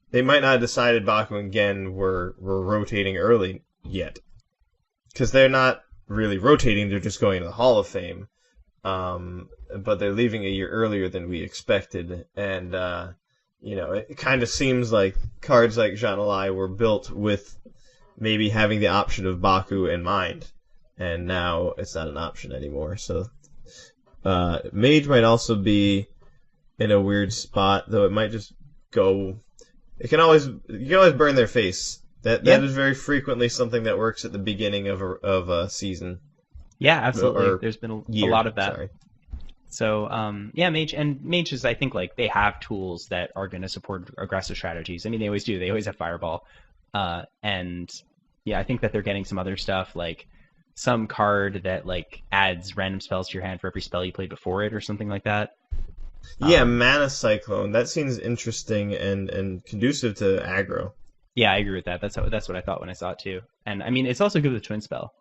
They might not have decided Baku and Gen were rotating early yet. Because they're not really rotating, they're just going to the Hall of Fame. But they're leaving a year earlier than we expected. And, it kind of seems like cards like Janalai were built with maybe having the option of Baku in mind. And now it's not an option anymore. So, Mage might also be in a weird spot, though it might just go... you can always burn their face. That is very frequently something that works at the beginning of a season. Yeah, absolutely. There's been a lot of that. Sorry. So mages, I think like they have tools that are going to support aggressive strategies. I mean, they always do. They always have Fireball, and I think that they're getting some other stuff like some card that like adds random spells to your hand for every spell you played before it, or something like that. Yeah, Mana Cyclone. That seems interesting and conducive to aggro. Yeah, I agree with that. That's what I thought when I saw it too. And I mean, it's also good with Twin Spell.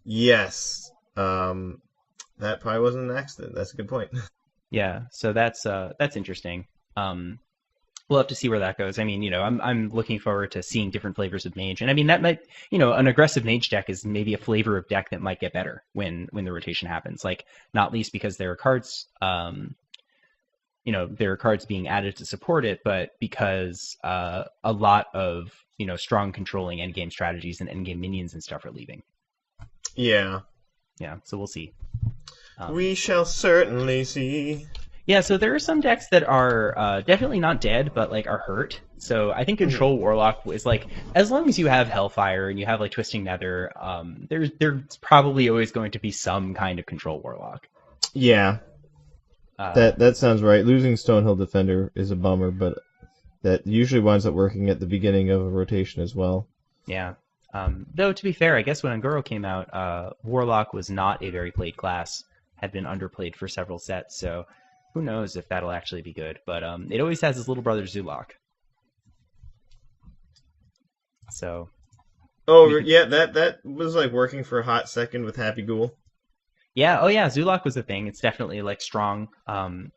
Yes. That probably wasn't an accident. That's a good point. Yeah, so that's interesting. We'll have to see where that goes. I mean, I'm looking forward to seeing different flavors of Mage, and I mean that might, an aggressive Mage deck is maybe a flavor of deck that might get better when the rotation happens. Like, not least because there are cards. There are cards being added to support it, but because a lot of, strong controlling endgame strategies and endgame minions and stuff are leaving. Yeah. Yeah, so we'll see. We shall certainly see. Yeah, so there are some decks that are definitely not dead, but like are hurt. So I think Control Warlock is like, as long as you have Hellfire and you have like Twisting Nether, there's probably always going to be some kind of Control Warlock. Yeah. That sounds right. Losing Stonehill Defender is a bummer, but that usually winds up working at the beginning of a rotation as well. Yeah. Though, to be fair, I guess when Anguro came out, Warlock was not a very played class, had been underplayed for several sets, so who knows if that'll actually be good. But it always has his little brother Zulok. So. That was like working for a hot second with Happy Ghoul. Yeah, oh yeah, Zulok was a thing. It's definitely like strong.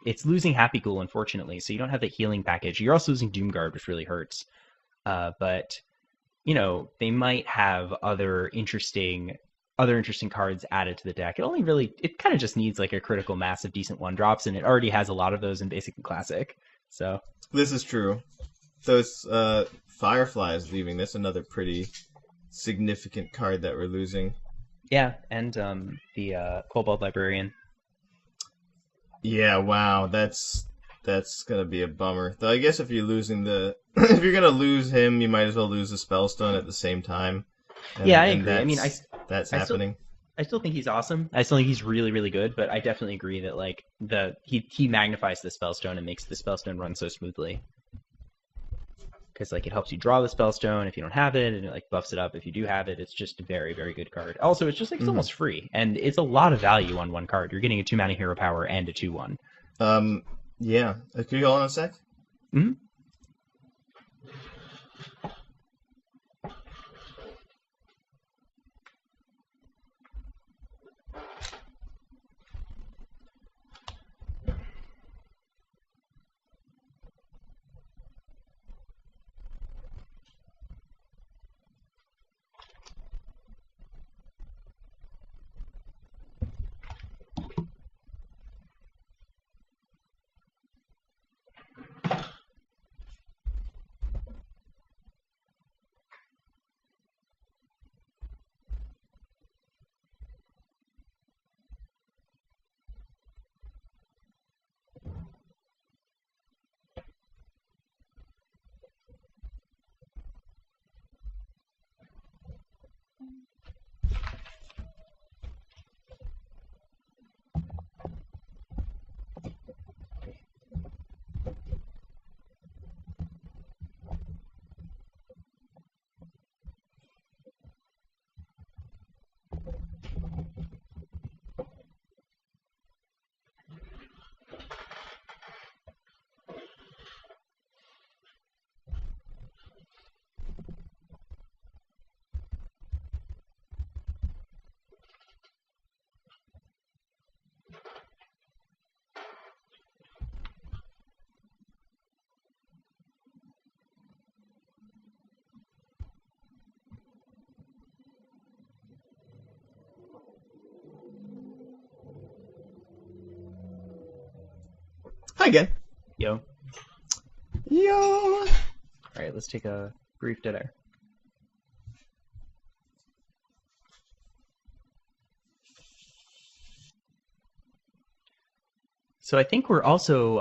It's losing Happy Ghoul, unfortunately, so you don't have the healing package. You're also losing Doomguard, which really hurts. But they might have other interesting cards added to the deck. It kind of just needs like a critical mass of decent 1-drops, and it already has a lot of those in Basic and Classic. So this is true. Those Fireflies leaving. That's another pretty significant card that we're losing. Yeah, and the Kobold Librarian. Yeah, wow, that's gonna be a bummer. Though I guess if you're losing the if you're gonna lose him, you might as well lose the Spellstone at the same time, Yeah, I and agree. I mean, that's I still happening. I still think he's awesome. I still think he's really, really good, but I definitely agree that like he magnifies the Spellstone and makes the Spellstone run so smoothly. Because like it helps you draw the Spellstone if you don't have it, and it like buffs it up if you do have it. It's just a very, very good card. Also, it's just like it's Hmm. almost free, and it's a lot of value on one card. You're getting a 2 mana hero power and a 2/1. Um, yeah. Can you hold on a sec? Mm-hmm. Hi again. Yo. All Yo. right, let's take a brief dead air. So I think we're also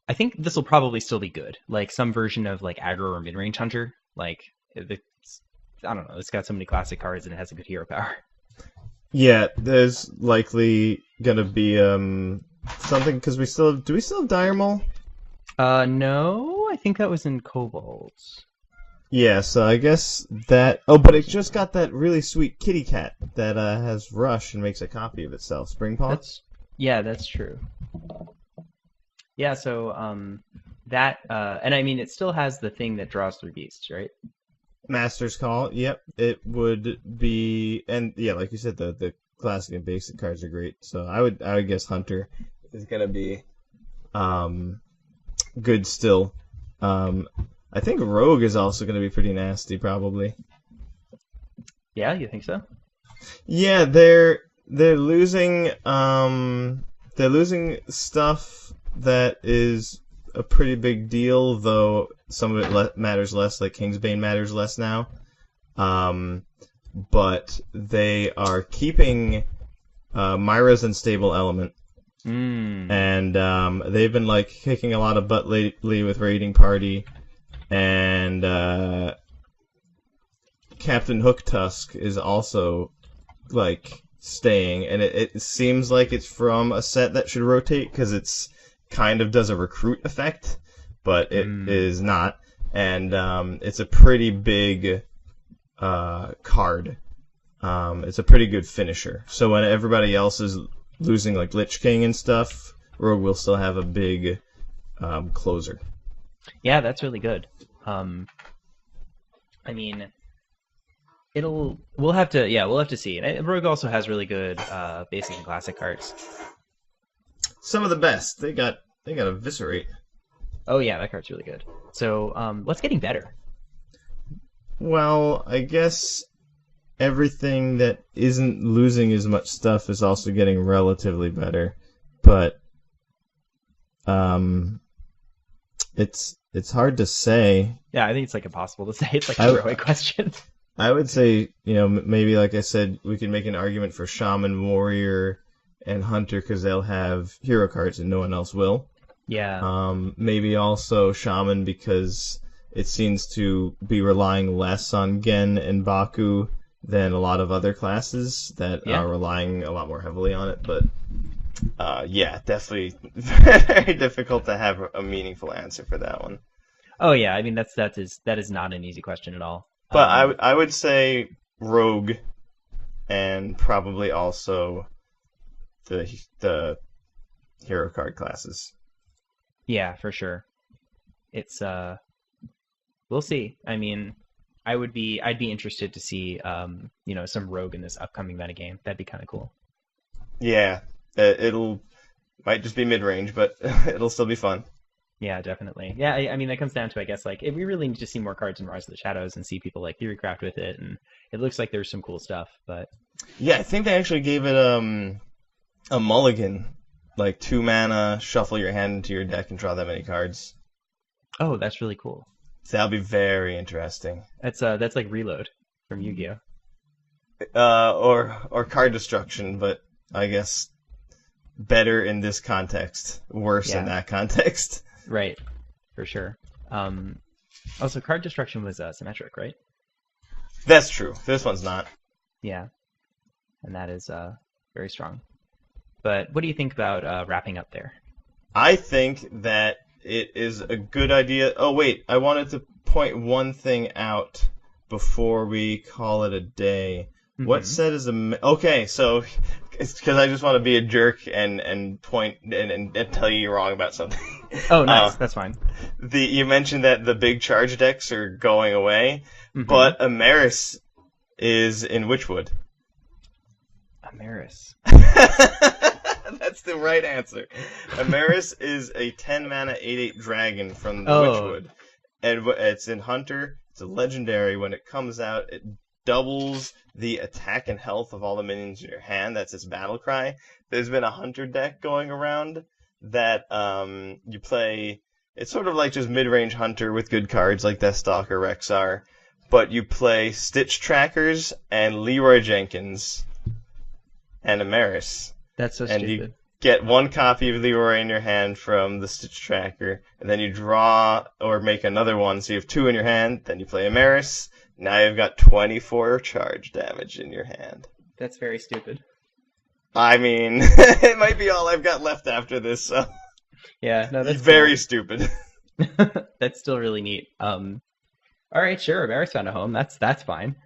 I think this will probably still be good. Like some version of like aggro or mid-range hunter. Like it's, I don't know. It's got so many classic cards and it has a good hero power. Yeah, there's likely gonna be something because we still have Dire Maul? No, I think that was in Kobolds. Yeah, so I guess that. Oh, but it just got that really sweet kitty cat that has Rush and makes a copy of itself. Springpaw. Yeah, that's true. Yeah, so that and I mean it still has the thing that draws 3 beasts, right? Master's Call. Yep, it would be, and yeah, like you said, the classic and basic cards are great. So I would guess Hunter is gonna be good still. I think Rogue is also gonna be pretty nasty, probably. Yeah, you think so? Yeah, they're losing stuff that is a pretty big deal, though some of it matters less. Like Kingsbane matters less now. But they are keeping Myra's unstable element, and they've been like kicking a lot of butt lately with Raiding Party, and Captain Hooktusk is also like staying, and it seems like it's from a set that should rotate because it's kind of does a recruit effect, but it is not, and it's a pretty big card. It's a pretty good finisher. So when everybody else is losing like Lich King and stuff, Rogue will still have a big closer. Yeah, that's really good. I mean, we'll have to see. And Rogue also has really good basic and classic cards. Some of the best. They got Eviscerate. Oh yeah, that card's really good. So what's getting better? Well, I guess everything that isn't losing as much stuff is also getting relatively better, but it's hard to say. Yeah, I think it's like impossible to say. It's like a throwaway question. I would say, maybe like I said, we could make an argument for Shaman, Warrior, and Hunter because they'll have hero cards and no one else will. Yeah. Maybe also Shaman because it seems to be relying less on Gen and Baku than a lot of other classes that are relying a lot more heavily on it. But yeah, definitely very difficult to have a meaningful answer for that one. Oh yeah, I mean that is not an easy question at all. But I would say Rogue and probably also the hero card classes. Yeah, for sure. It's we'll see. I mean, I'd be interested to see some Rogue in this upcoming metagame. That'd be kind of cool. Yeah, it'll might just be mid range, but it'll still be fun. Yeah, definitely. Yeah, I mean that comes down to I guess like if we really need to see more cards in Rise of the Shadows and see people like Theorycraft with it, and it looks like there's some cool stuff. But yeah, I think they actually gave it a mulligan, like 2 mana, shuffle your hand into your deck and draw that many cards. Oh, that's really cool. So that'll be very interesting. That's like Reload from Yu-Gi-Oh. Or card destruction, but I guess better in this context, worse in that context. Right, for sure. Also, card destruction was symmetric, right? That's true. This one's not. Yeah, and that is very strong. But what do you think about wrapping up there? I think that it is a good idea. Oh, wait, I wanted to point one thing out before we call it a day. Mm-hmm. What set is okay, so it's because I just want to be a jerk and point and tell you you're wrong about something. Oh, nice. That's fine. You mentioned that the big charge decks are going away, but Amaris is in Witchwood. Amaris. That's the right answer. Amaris is a 10 mana 8/8 dragon from the Witchwood. And it's in Hunter. It's a legendary. When it comes out, it doubles the attack and health of all the minions in your hand. That's its battle cry. There's been a Hunter deck going around that you play. It's sort of like just mid-range Hunter with good cards like Deathstalker, Rexar. But you play Stitch Trackers and Leroy Jenkins and Amaris. That's so and stupid. You get 1 copy of Leroy in your hand from the Stitch Tracker, and then you draw or make another one, so you have 2 in your hand, then you play Amaris. Now you've got 24 charge damage in your hand. That's very stupid. I mean, it might be all I've got left after this, so... Yeah, no, that's very stupid. That's still really neat. Alright, sure, Amaris found a home. That's fine.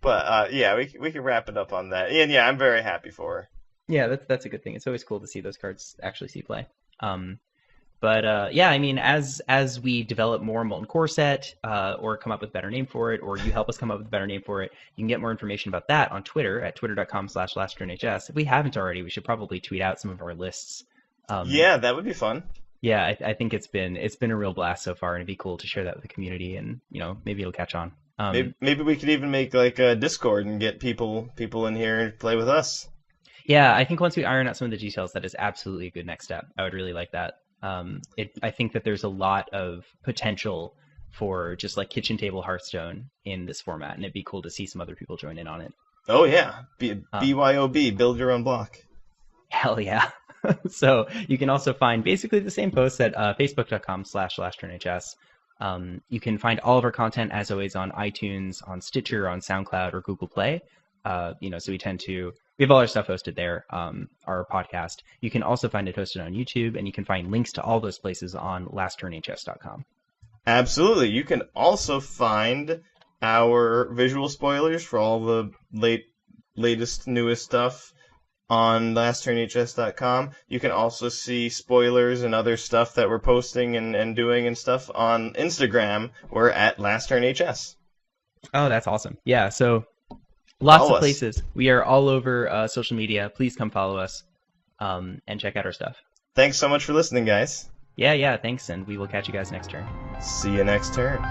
But, yeah, we can wrap it up on that. And, yeah, I'm very happy for her. Yeah, that's a good thing. It's always cool to see those cards actually see play. But yeah, I mean, as we develop more Molten Core set, or come up with a better name for it, or you help us come up with a better name for it, you can get more information about that on Twitter at twitter.com/LastTurnHS. If we haven't already, we should probably tweet out some of our lists. Yeah, that would be fun. Yeah, I think it's been a real blast so far, and it'd be cool to share that with the community, and maybe it'll catch on. Maybe we could even make like a Discord and get people in here and play with us. Yeah, I think once we iron out some of the details, that is absolutely a good next step. I would really like that. I think that there's a lot of potential for just like kitchen table Hearthstone in this format, and it'd be cool to see some other people join in on it. Oh yeah, BYOB, build your own block. Hell yeah. So you can also find basically the same posts at facebook.com/LastTurnHS. You can find all of our content as always on iTunes, on Stitcher, on SoundCloud, or Google Play. So we have all our stuff hosted there, our podcast. You can also find it hosted on YouTube, and you can find links to all those places on lastturnhs.com. Absolutely. You can also find our visual spoilers for all the latest, newest stuff on lastturnhs.com. You can also see spoilers and other stuff that we're posting and doing and stuff on Instagram. We're at lastturnhs. Oh, that's awesome. Yeah, so... Lots of places. We are all over social media. Please come follow us and check out our stuff. Thanks so much for listening, guys. Yeah, thanks, and we will catch you guys next turn. See you next turn.